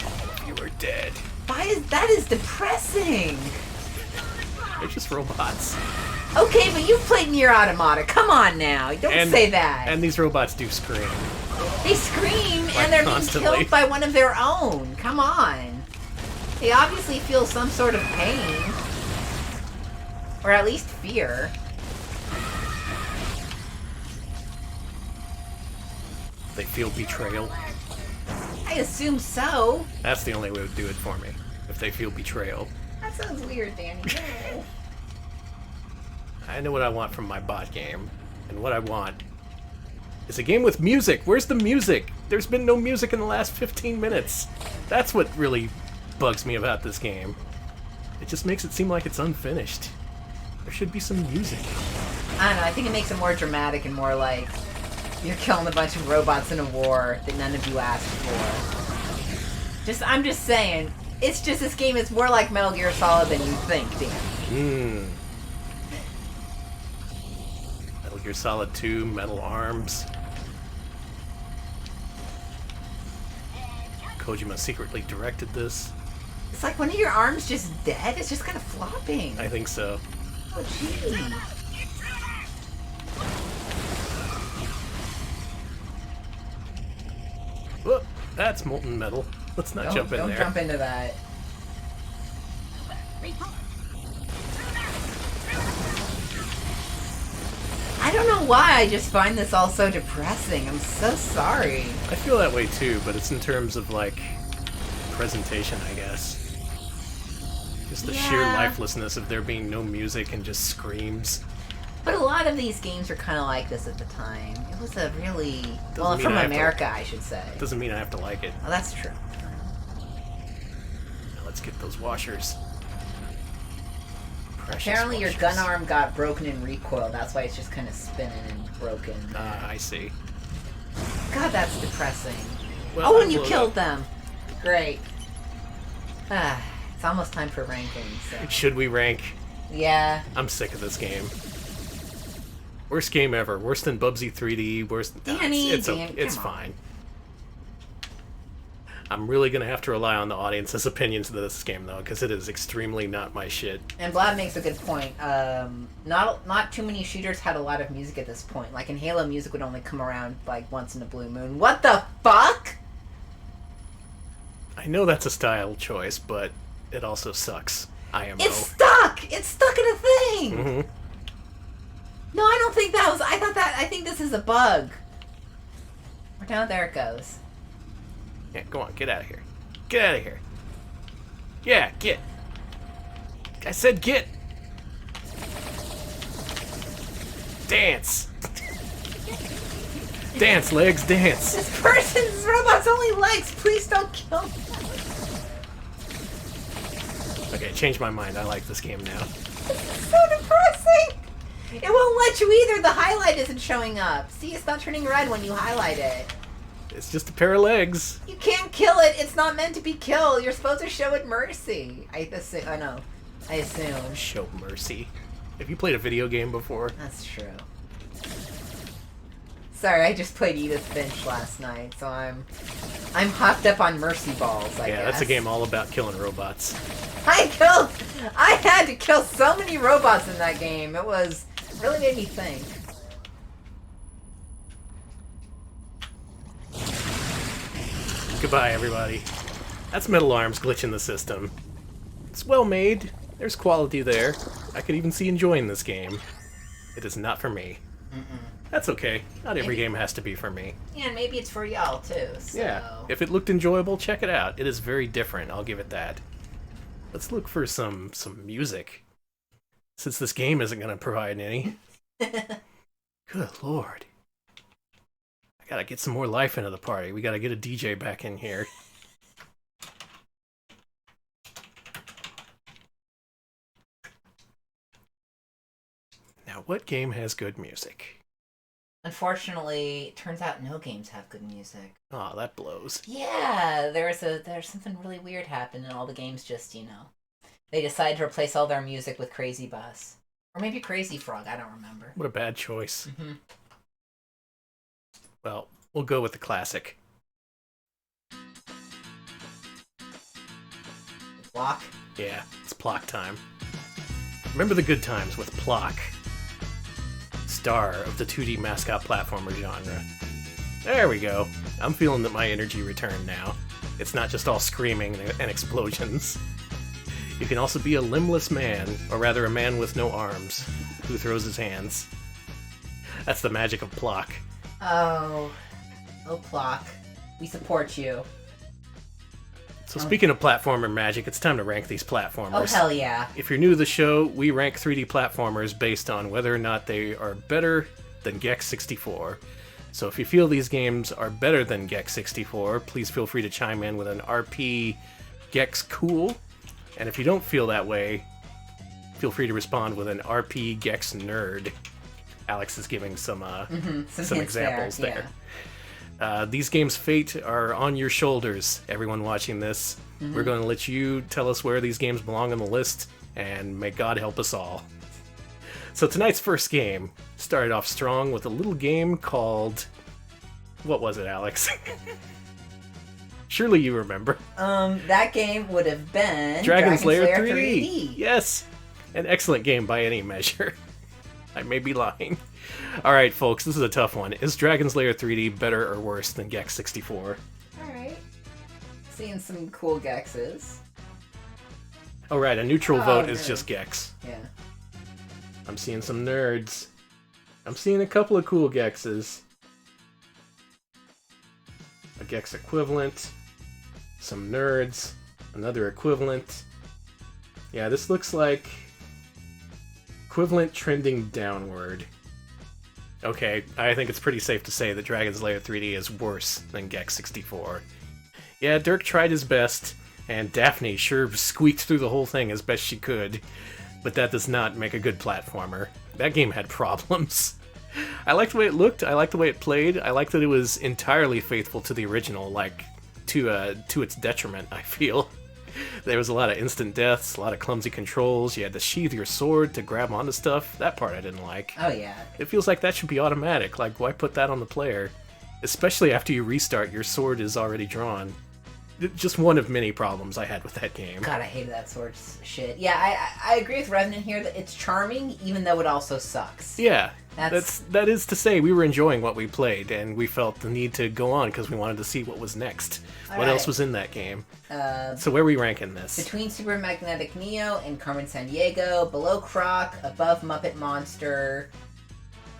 All of you are dead. That is depressing! They're just robots. Okay, but you've played Nier Automata. Come on now. Don't say that. And these robots do scream. They scream Like, and they're constantly. being killed by one of their own. Come on. They obviously feel some sort of pain. Or at least fear. They feel betrayal. I assume so. That's the only way it would do it for me. If they feel betrayal. That sounds weird, Danny. No. I know what I want from my bot game. And what I want is a game with music. Where's the music? There's been no music in the last 15 minutes. That's what really bugs me about this game. It just makes it seem like it's unfinished. There should be some music. I don't know, I think it makes it more dramatic and more like you're killing a bunch of robots in a war that none of you asked for. I'm just saying, it's just this game is more like Metal Gear Solid than you think, Dan. Metal Gear Solid 2, Metal Arms. Kojima secretly directed this. It's like one of your arms just dead? It's just kind of flopping. I think so. Oh, gee. Whoop, that's molten metal. Let's not jump in there. Don't jump into that. I don't know why I just find this all so depressing. I'm so sorry. I feel that way too, but it's in terms of, like, presentation, I guess. Just the sheer lifelessness of there being no music and just screams. But a lot of these games were kind of like this at the time. It was a really... well, from America, I should say. Doesn't mean I have to like it. Oh, that's true. Now let's get those washers. Precious Apparently your washers. gun arm got broken in recoil. That's why it's just kind of spinning and broken. Ah, I see. God, that's depressing. Well, oh, I and you blew killed up. them. Great. Ah, it's almost time for rankings. So. Should we rank? Yeah. I'm sick of this game. Worst game ever. Worse than Bubsy 3D. Worse. Danny, it's Dan, it's come on. fine. I'm really gonna have to rely on the audience's opinions of this game though, because it is extremely not my shit. And Vlad makes a good point. Not too many shooters had a lot of music at this point. Like in Halo, music would only come around like once in a blue moon. What the fuck? I know that's a style choice, but it also sucks. IMO. It's stuck. It's stuck in a thing. Mm-hmm. No, I don't think that was. I think this is a bug. Or down there it goes. Yeah, go on, get out of here. Get out of here. Yeah, get. I said get. Dance. Dance, legs, dance. This person's robot's only legs. Please don't kill me. Okay, change my mind. I like this game now. It's so depressing. It won't let you either. The highlight isn't showing up. See, it's not turning red when you highlight it. It's just a pair of legs. You can't kill it. It's not meant to be killed. You're supposed to show it mercy. I assume. Show mercy. Have you played a video game before? That's true. Sorry, I just played Edith Finch last night, so I'm hopped up on mercy balls, I guess. That's a game all about killing robots. I had to kill so many robots in that game. It really made me think. Goodbye, everybody. That's Metal Arms glitching the system. It's well made. There's quality there. I could even see enjoying this game. It is not for me. That's okay. Not every game has to be for me. Yeah, and maybe it's for y'all too. So. Yeah, if it looked enjoyable, check it out. It is very different, I'll give it that. Let's look for some music. Since this game isn't going to provide any. Good lord. I gotta get some more life into the party. We gotta get a DJ back in here. Now, what game has good music? Unfortunately, it turns out no games have good music. Oh, that blows. Yeah, there's something really weird happened in all the games. Just they decided to replace all their music with Crazy Bus or maybe Crazy Frog. I don't remember. What a bad choice. Mm-hmm. Well, we'll go with the classic. Plock? Yeah, it's Plock time. Remember the good times with Plock. Star of the 2D mascot platformer genre. There we go. I'm feeling that my energy returned now. It's not just all screaming and explosions. You can also be a limbless man, or rather a man with no arms, who throws his hands. That's the magic of Plock. Oh, Plock. We support you. So speaking of platformer magic, it's time to rank these platformers. Oh, hell yeah. If you're new to the show, we rank 3D platformers based on whether or not they are better than Gex 64. So if you feel these games are better than Gex 64, please feel free to chime in with an RP Gex cool. And if you don't feel that way, feel free to respond with an RP Gex nerd. Alex is giving some examples there. Yeah. These games' fate are on your shoulders, everyone watching this. Mm-hmm. We're going to let you tell us where these games belong on the list, and may God help us all. So tonight's first game started off strong with a little game called... What was it, Alex? Surely you remember. That game would have been... Dragon's Lair 3D. Yes! An excellent game by any measure. I may be lying. Alright, folks, this is a tough one. Is Dragon's Lair 3D better or worse than Gex 64? Alright. Seeing some cool Gexes. Oh, right, a neutral vote is just Gex. Yeah. I'm seeing some nerds. I'm seeing a couple of cool Gexes. A Gex equivalent. Some nerds. Another equivalent. Yeah, this looks like... equivalent trending downward. Okay, I think it's pretty safe to say that Dragon's Lair 3D is worse than Gex 64. Yeah, Dirk tried his best, and Daphne sure squeaked through the whole thing as best she could, but that does not make a good platformer. That game had problems. I liked the way it looked, I liked the way it played, I liked that it was entirely faithful to the original, like, to its detriment, I feel. There was a lot of instant deaths, a lot of clumsy controls, you had to sheathe your sword to grab onto stuff. That part I didn't like. Oh yeah. It feels like that should be automatic, like why put that on the player? Especially after you restart, your sword is already drawn. Just one of many problems I had with that game. God, I hated that sword shit. Yeah, I agree with Revenant here that it's charming, even though it also sucks. Yeah, that is to say, we were enjoying what we played, and we felt the need to go on because we wanted to see what was next. What else was in that game? So where are we ranking this? Between Super Magnetic Neo and Carmen Sandiego, below Croc, above Muppet Monster,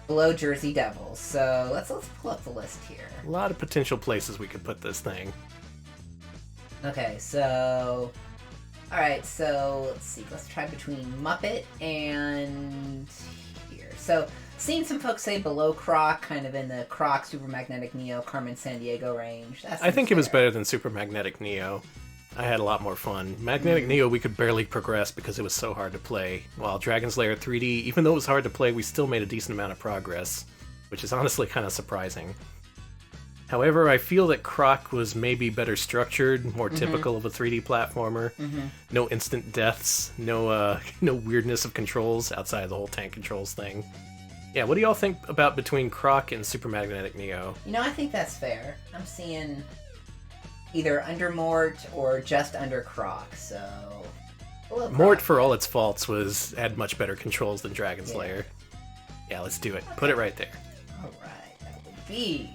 below Jersey Devils. So let's pull up the list here. A lot of potential places we could put this thing. Okay, so... Alright, so let's see. Let's try between Muppet and here. So, seeing some folks say below Croc, kind of in the Croc, Super Magnetic Neo, Carmen Sandiego range. I think it was better than Super Magnetic Neo. I had a lot more fun. Magnetic Neo we could barely progress because it was so hard to play, while Dragon's Lair 3D, even though it was hard to play, we still made a decent amount of progress, which is honestly kind of surprising. However, I feel that Croc was maybe better structured, more typical of a 3D platformer. No instant deaths, no weirdness of controls outside of the whole tank controls thing. Yeah, what do y'all think about between Croc and Super Magnetic Neo? You know, I think that's fair. I'm seeing either under Mort or just under Croc, so... Mort, for all its faults, had much better controls than Dragon's Lair. Yeah, let's do it. Put it right there. Alright, that would be...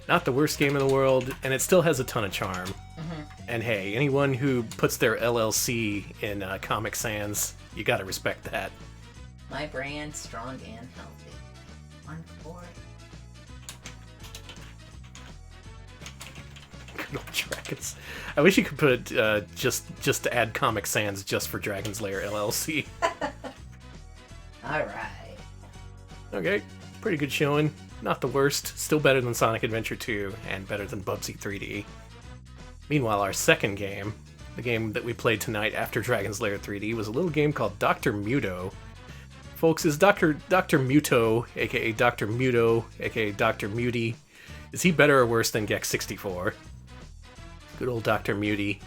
Not the worst game in the world, and it still has a ton of charm. And hey, anyone who puts their LLC in Comic Sans, you gotta respect that. My brand, strong and healthy. 1-4. Good old Dragons. I wish you could put just to add Comic Sans just for Dragon's Lair LLC. Alright. Okay, pretty good showing. Not the worst. Still better than Sonic Adventure 2, and better than Bubsy 3D. Meanwhile, our second game, the game that we played tonight after Dragon's Lair 3D, was a little game called Dr. Muto. Folks, is Dr. Muto, aka Dr. Muto, aka Dr. Muty, is he better or worse than Gex 64? Good old Dr. Muty.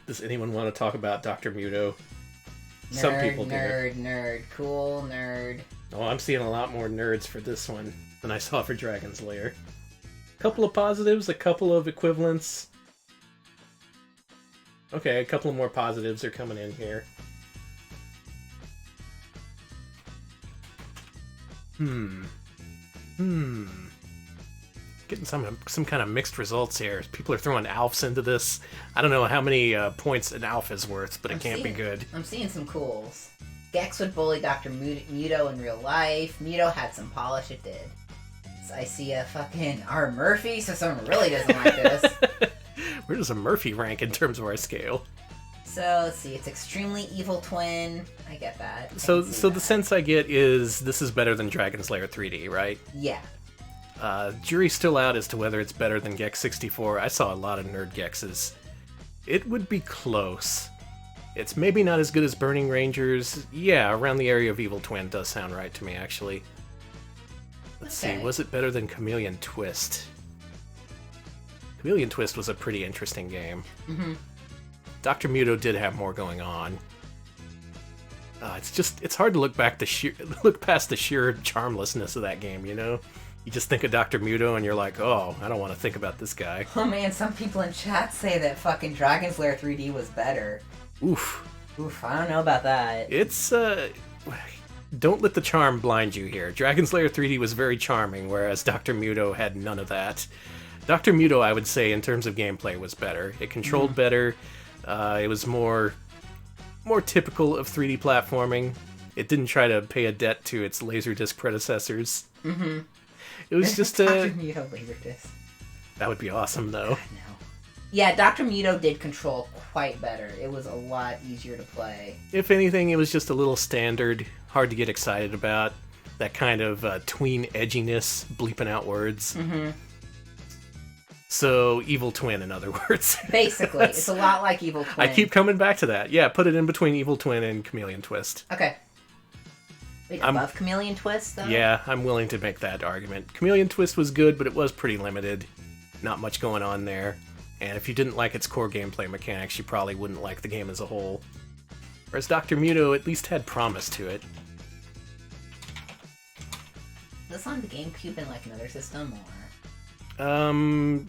Does anyone want to talk about Dr. Muto? Some people do. Nerd, cool nerd. Oh, I'm seeing a lot more nerds for this one than I saw for Dragon's Lair. A couple of positives, a couple of equivalents. Okay, a couple of more positives are coming in here. Getting some kind of mixed results here. People are throwing Alfs into this. I don't know how many points an Alf is worth, but it can't be good. I'm seeing some cools. Gex would bully Dr. Muto in real life. Muto had some polish, it did. So I see a fucking R. Murphy, so someone really doesn't like this. Where does a Murphy rank in terms of our scale? So, let's see, it's extremely evil twin. I get that. So the sense I get is this is better than Dragon's Lair 3D, right? Yeah. Jury's still out as to whether it's better than Gex 64. I saw a lot of nerd Gexes. It would be close. It's maybe not as good as Burning Rangers. Yeah, around the area of Evil Twin does sound right to me, actually. Let's see, was it better than Chameleon Twist? Chameleon Twist was a pretty interesting game. Dr. Muto did have more going on. It's hard to look past the sheer charmlessness of that game, you know? You just think of Dr. Muto and you're like, oh, I don't want to think about this guy. Oh man, some people in chat say that fucking Dragon's Lair 3D was better. Oof, I don't know about that. It's, don't let the charm blind you here. Dragon's Lair 3D was very charming, whereas Dr. Muto had none of that. Dr. Muto, I would say, in terms of gameplay, was better. It controlled better. It was more typical of 3D platforming. It didn't try to pay a debt to its Laserdisc predecessors. It was just a... Dr. Muto Laserdisc. That would be awesome, though. No. Yeah, Dr. Muto did control quite better. It was a lot easier to play. If anything, it was just a little standard, hard to get excited about. That kind of tween edginess, bleeping out words. So, Evil Twin, in other words. Basically, it's a lot like Evil Twin. I keep coming back to that. Yeah, put it in between Evil Twin and Chameleon Twist. Okay. Wait, above Chameleon Twist, though? Yeah, I'm willing to make that argument. Chameleon Twist was good, but it was pretty limited. Not much going on there. And if you didn't like its core gameplay mechanics, you probably wouldn't like the game as a whole. Whereas Dr. Muto at least had promise to it. Is this on the GameCube in like another system, or...?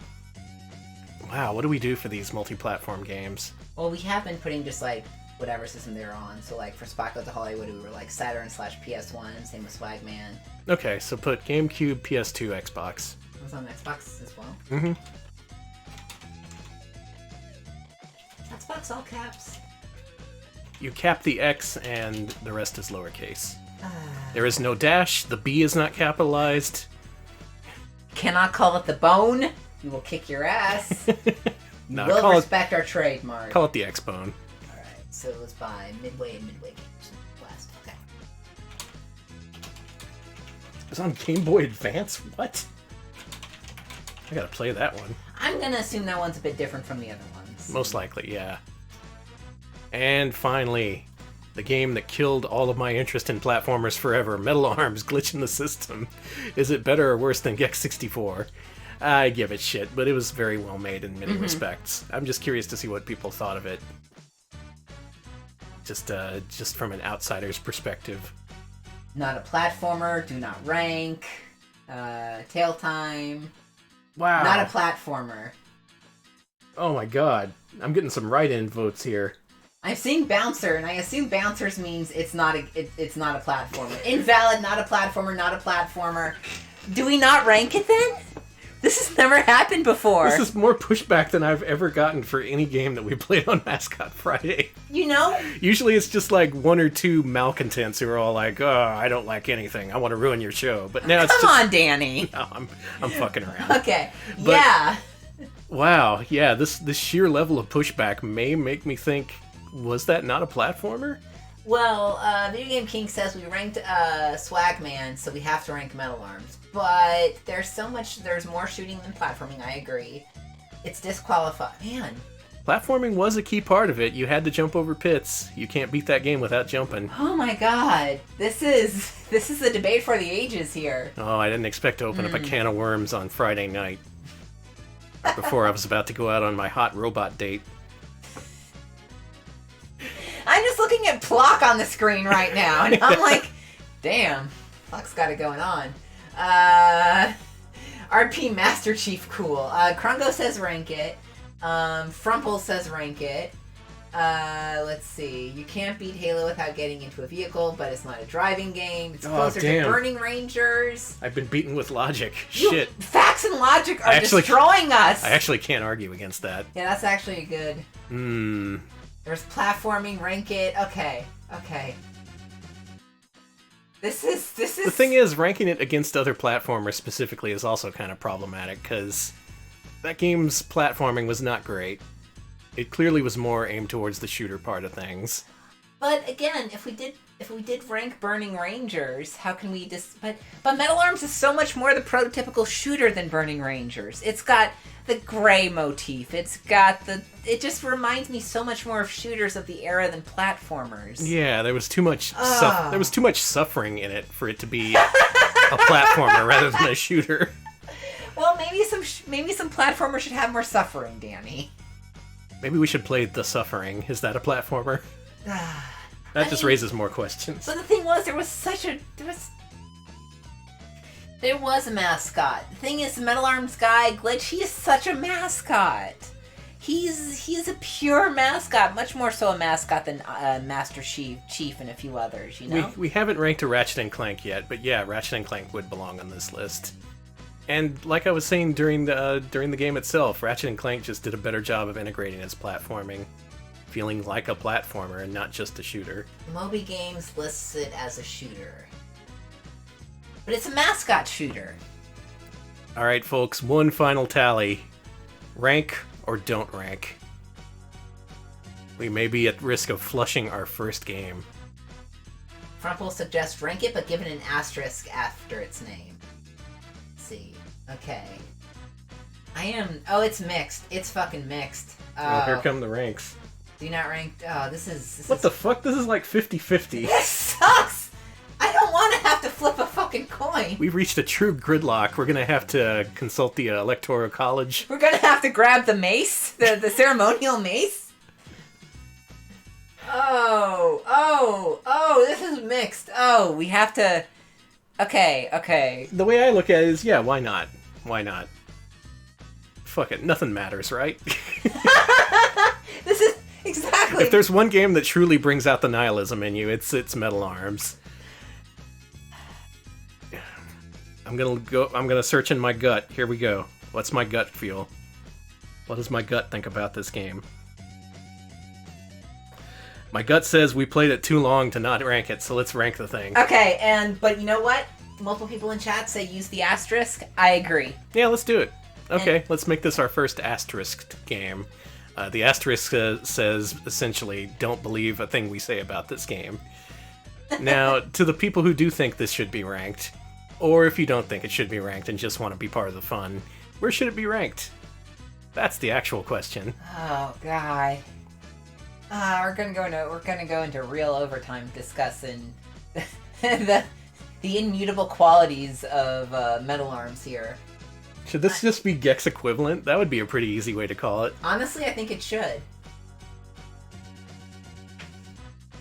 Wow, what do we do for these multi-platform games? Well, we have been putting just like whatever system they're on. So like for Spot Goes to Hollywood, we were like Saturn/PS1, same with Swagman. Okay, so put GameCube, PS2, Xbox. It was on Xbox as well. Xbox all caps. You cap the X and the rest is lowercase. There is no dash, the B is not capitalized. Cannot call it the bone. We will kick your ass. No, we'll respect our trademark. Call it the X-Bone. Alright, so it was by Midway and Midway Games West. Okay. It was on Game Boy Advance? What? I gotta play that one. I'm gonna assume that one's a bit different from the other ones. Most likely, yeah. And finally, the game that killed all of my interest in platformers forever, Metal Arms Glitch in the System. Is it better or worse than Gex 64? I give it shit, but it was very well made in many respects. I'm just curious to see what people thought of it. Just from an outsider's perspective. Not a platformer, do not rank, tail time. Wow. Not a platformer. Oh my god. I'm getting some write-in votes here. I'm seeing bouncer, and I assume bouncers means it's not a platformer. Invalid, not a platformer, not a platformer. Do we not rank it then? This has never happened before. This is more pushback than I've ever gotten for any game that we played on Mascot Friday. You know? Usually it's just like one or two malcontents who are all like, oh, I don't like anything. I want to ruin your show. But now it's Come on, Danny. No, I'm fucking around. Okay. But, yeah. Wow. Yeah, this sheer level of pushback may make me think, was that not a platformer? Well, Video Game King says we ranked Swagman, so we have to rank Metal Arms. But there's more shooting than platforming, I agree. It's disqualified. Man. Platforming was a key part of it. You had to jump over pits. You can't beat that game without jumping. Oh my god. This is a debate for the ages here. Oh, I didn't expect to open up a can of worms on Friday night. Right before I was about to go out on my hot robot date. I'm just looking at Plock on the screen right now, and I'm like, damn, Plock's got it going on. RP Master Chief, cool. Krungo says rank it. Frumple says rank it. Let's see. You can't beat Halo without getting into a vehicle, but it's not a driving game. It's closer to Burning Rangers. I've been beaten with logic. Shit. Facts and logic are destroying us. I actually can't argue against that. Yeah, that's actually good. There's platforming, rank it. Okay. This is... The thing is, ranking it against other platformers specifically is also kind of problematic, because that game's platforming was not great. It clearly was more aimed towards the shooter part of things. But again, if we did rank Burning Rangers, how can we but Metal Arms is so much more the prototypical shooter than Burning Rangers. It's got the gray motif. It just reminds me so much more of shooters of the era than platformers. Yeah, there was too much there was too much suffering in it for it to be a platformer rather than a shooter. Well, maybe some platformers should have more suffering, Danny. Maybe we should play The Suffering. Is that a platformer? That just raises more questions. But the thing was, there was a mascot. The thing is, the Metal Arms guy, Glitch, he is such a mascot. He's a pure mascot, much more so a mascot than Master Chief and a few others, you know? We haven't ranked a Ratchet & Clank yet, but yeah, Ratchet & Clank would belong on this list. And like I was saying during the game itself, Ratchet & Clank just did a better job of integrating its platforming, feeling like a platformer and not just a shooter. Moby Games lists it as a shooter. But it's a mascot shooter. Alright folks, one final tally. Rank or don't rank. We may be at risk of flushing our first game. Frumple suggests rank it, but give it an asterisk after its name. Let's see. Okay. It's mixed. It's fucking mixed. Well, here come the ranks. Do not rank... Oh, this is... What the fuck? This is like 50-50. This sucks! I don't want to have to flip a fucking coin. We've reached a true gridlock. We're gonna have to consult the Electoral College. We're gonna have to grab the mace, the ceremonial mace. Oh, this is mixed. Oh, we have to... Okay. The way I look at it is, yeah, why not? Why not? Fuck it, nothing matters, right? This is... Exactly. If there's one game that truly brings out the nihilism in you, it's Metal Arms. I'm gonna search in my gut. Here we go. What's my gut feel? What does my gut think about this game? My gut says we played it too long to not rank it, so let's rank the thing. Okay, but you know what? Multiple people in chat say use the asterisk. I agree. Yeah, let's do it. Okay, let's make this our first asterisked game. The asterisk says, essentially, don't believe a thing we say about this game. Now, to the people who do think this should be ranked, or if you don't think it should be ranked and just want to be part of the fun, Where should it be ranked? That's the actual question. Oh God. We're gonna go into real overtime discussing the immutable qualities of Metal Arms here. Should this just be Gex equivalent? That would be a pretty easy way to call it. Honestly, I think it should.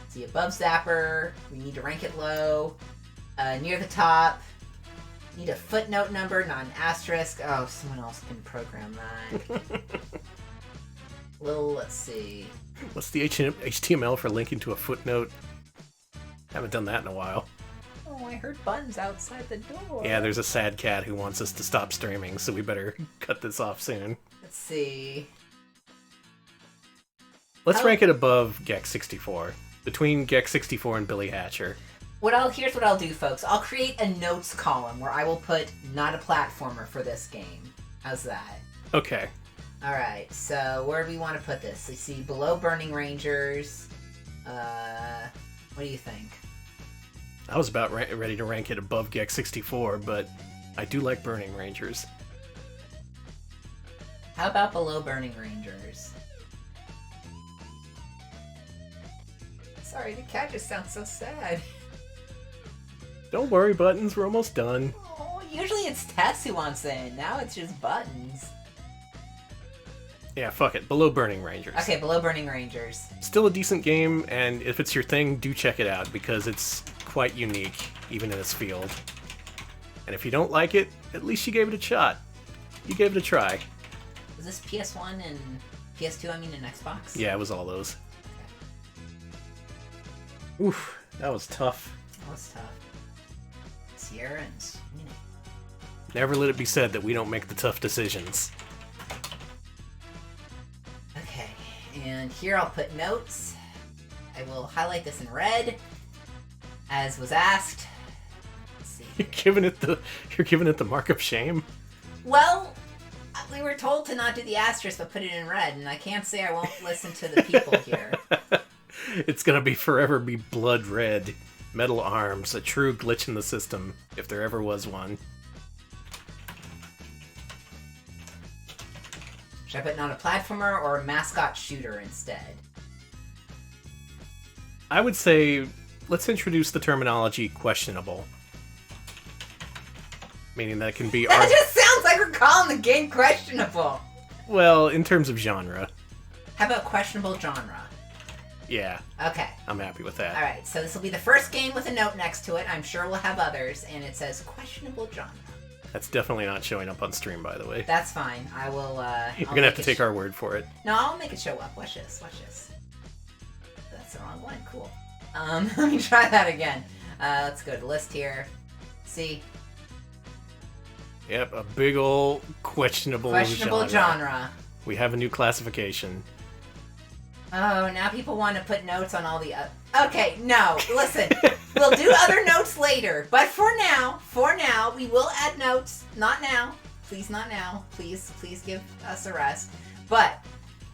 See, above Zapper, we need to rank it low. Near the top, need a footnote number, not an asterisk. Oh, someone else can program that. Let's see. What's the HTML for linking to a footnote? Haven't done that in a while. Oh, I heard buttons outside the door. Yeah, there's a sad cat who wants us to stop streaming, so we better cut this off soon. Let's see. Let's rank it above Gex 64. Between Gex 64 and Billy Hatcher. Here's what I'll do, folks. I'll create a notes column where I will put not a platformer for this game. How's that? Okay. Alright, so where do we want to put this? You see, below Burning Rangers. What do you think? I was about ready to rank it above Gex 64, but I do like Burning Rangers. How about below Burning Rangers? Sorry, the cat just sounds so sad. Don't worry, Buttons, we're almost done. Oh, usually it's Tess who wants in. Now it's just Buttons. Yeah, fuck it. Below Burning Rangers. Okay, below Burning Rangers. Still a decent game, and if it's your thing, do check it out, because it's quite unique, even in its field. And if you don't like it, at least you gave it a shot. You gave it a try. Was this PS1 and PS2, and Xbox? Yeah, it was all those. Okay. Oof, that was tough. That was tough. Sierra and Sweeney. Never let it be said that we don't make the tough decisions. Okay, and here I'll put notes. I will highlight this in red, as was asked. Let's see. You're giving it the mark of shame? Well, we were told to not do the asterisk, but put it in red, and I can't say I won't listen to the people here. It's gonna forever be blood red. Metal Arms, a true glitch in the system, if there ever was one. Should I put not a platformer or a mascot shooter instead? I would say, let's introduce the terminology questionable. Meaning that it can be... That just sounds like we're calling the game questionable! Well, in terms of genre. How about questionable genre? Yeah. Okay. I'm happy with that. Alright, so this will be the first game with a note next to it. I'm sure we'll have others, and it says questionable genre. That's definitely not showing up on stream, by the way. That's fine. I will, You're gonna have to take our word for it. No, I'll make it show up. Watch this. That's the wrong one. Cool. Let me try that again. Let's go to the list here. See? Yep, a big ol' questionable genre. We have a new classification. Oh, now people want to put notes on all the Okay, no, listen. We'll do other notes later. But for now, we will add notes. Not now. Please, not now. Please give us a rest. But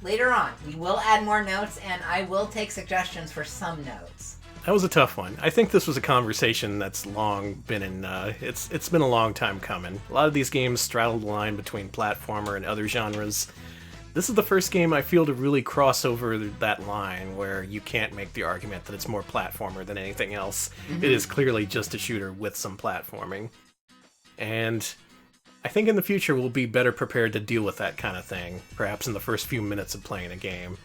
later on, we will add more notes, and I will take suggestions for some notes. That was a tough one. I think this was a conversation that's long been in... It's been a long time coming. A lot of these games straddle the line between platformer and other genres. This is the first game I feel to really cross over that line where you can't make the argument that it's more platformer than anything else. Mm-hmm. It is clearly just a shooter with some platforming. And I think in the future we'll be better prepared to deal with that kind of thing, perhaps in the first few minutes of playing a game.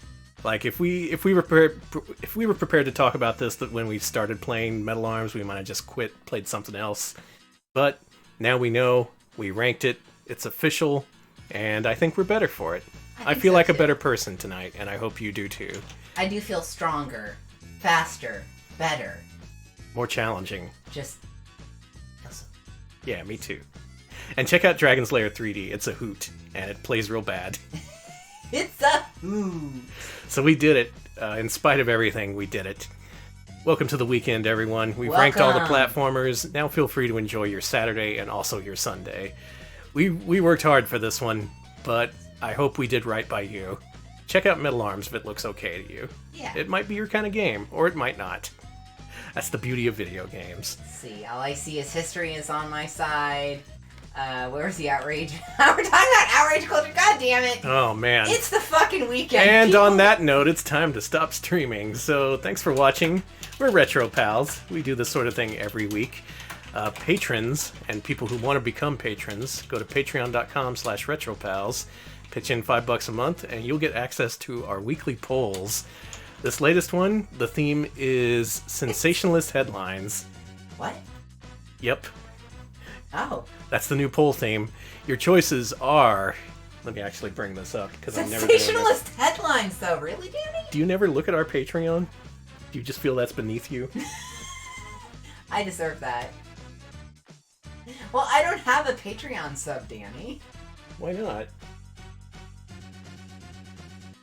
Like if we were prepared to talk about this when we started playing Metal Arms, we might have just played something else. But now we know, we ranked it, it's official, and I think we're better for it. I feel like a better person tonight, and I hope you do too. I do feel stronger, faster, better. More challenging. Just... Yeah, me too. And check out Dragon's Lair 3D. It's a hoot, and it plays real bad. It's a hoot! So we did it. In spite of everything, we did it. Welcome to the weekend, everyone. We've ranked all the platformers. Now feel free to enjoy your Saturday and also your Sunday. We worked hard for this one, but I hope we did right by you. Check out Metal Arms if it looks okay to you. Yeah. It might be your kind of game, or it might not. That's the beauty of video games. Let's see, all I see is history is on my side. Where's the outrage? We're talking about outrage culture. God damn it! Oh man, it's the fucking weekend. And on that note, it's time to stop streaming. So thanks for watching. We're Retro Pals. We do this sort of thing every week. Patrons and people who want to become patrons, go to patreon.com/retropals. Pitch in $5 a month, and you'll get access to our weekly polls. This latest one, the theme is sensationalist headlines. What? Yep. Oh. That's the new poll theme. Your choices are... Let me actually bring this up, because I'm never doing this. Sensationalist headlines, though. Really, Danny? Do you never look at our Patreon? Do you just feel that's beneath you? I deserve that. Well, I don't have a Patreon sub, Danny. Why not?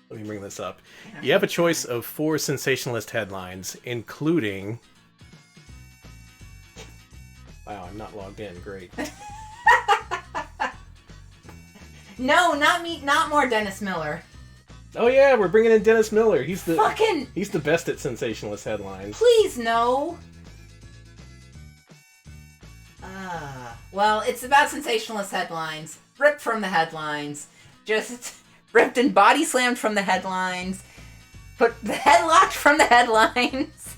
Let me bring this up. You have a choice of 4 sensationalist headlines, including... Wow, I'm not logged in. Great. No, not me. Not more Dennis Miller. Oh yeah, we're bringing in Dennis Miller. He's the fucking... He's the best at sensationalist headlines. Please, no. Well, it's about sensationalist headlines. Ripped from the headlines. Just ripped and body slammed from the headlines. Put the headlocked from the headlines.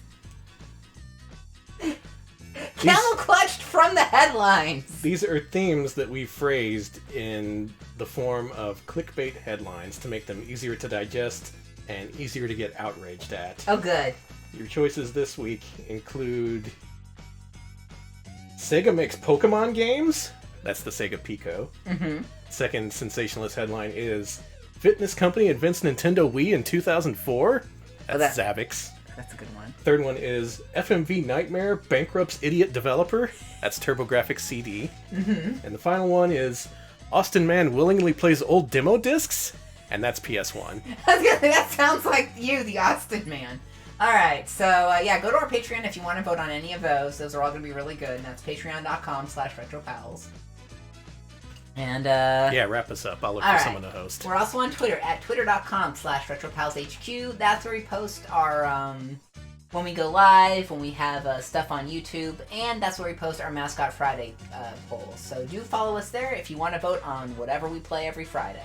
Camel clutched from the headlines. These are themes that we phrased in the form of clickbait headlines to make them easier to digest and easier to get outraged at. Oh, good. Your choices this week include Sega makes Pokemon games. That's the Sega Pico. Mm-hmm. Second sensationalist headline is Fitness company invents Nintendo Wii in 2004. That's Zavix. That's a good one. Third one is FMV Nightmare bankrupts idiot developer. That's TurboGrafx CD. Mm-hmm. And the final one is Austin Man willingly plays old demo discs, and that's PS1. That sounds like you, the Austin Man. Alright, so yeah, go to our Patreon if you want to vote on any of those. Those are all going to be really good, and that's patreon.com/retropals. And yeah, wrap us up. I'll look for someone to host. We're also on Twitter at twitter.com/retropalshq. That's where we post our when we go live, when we have stuff on YouTube, and that's where we post our Mascot Friday polls. So do follow us there if you want to vote on whatever we play every Friday.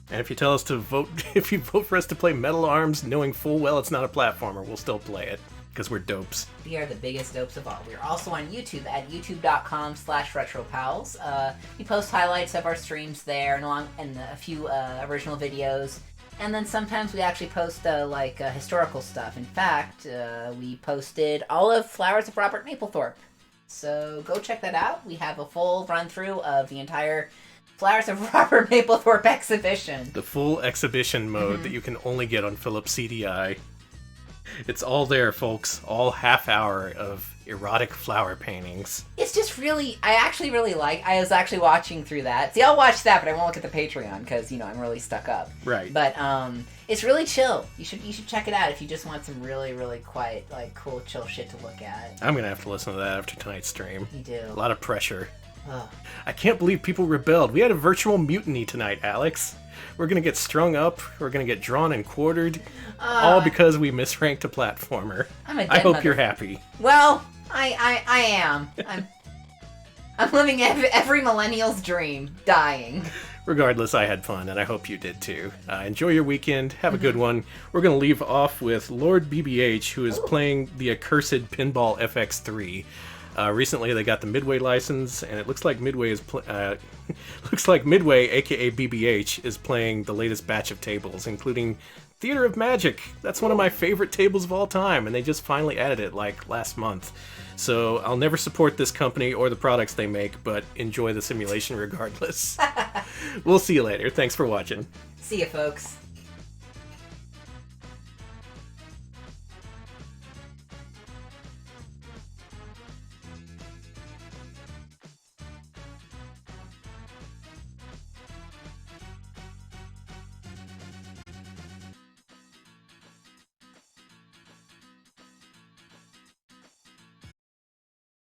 And if you tell us to vote, if you vote for us to play Metal Arms, knowing full well it's not a platformer, we'll still play it because we're dopes. We are the biggest dopes of all. We are also on YouTube at youtube.com/retropals. We post highlights of our streams there and a few original videos. And then sometimes we actually post historical stuff. In fact, we posted all of Flowers of Robert Mapplethorpe. So go check that out. We have a full run-through of the entire Flowers of Robert Mapplethorpe exhibition. The full exhibition mode that you can only get on Philips CDI. It's all there, folks. All half hour of erotic flower paintings. It's just really, I was actually watching through that. See, I'll watch that, but I won't look at the Patreon because, I'm really stuck up. Right. But it's really chill. You should check it out if you just want some really, really quiet, cool, chill shit to look at. I'm going to have to listen to that after tonight's stream. You do. A lot of pressure. Oh. I can't believe people rebelled. We had a virtual mutiny tonight, Alex. We're going to get strung up. We're going to get drawn and quartered. All because we misranked a platformer. I hope you're happy. Well, I am. I'm living every millennial's dream, dying. Regardless, I had fun, and I hope you did too. Enjoy your weekend. Have a good one. We're going to leave off with Lord BBH, who is playing the accursed Pinball FX3. Recently, they got the Midway license, and it looks like Midway aka BBH, is playing the latest batch of tables, including Theater of Magic. That's one of my favorite tables of all time, and they just finally added it last month. So I'll never support this company or the products they make, but enjoy the simulation regardless. We'll see you later. Thanks for watching. See ya, folks.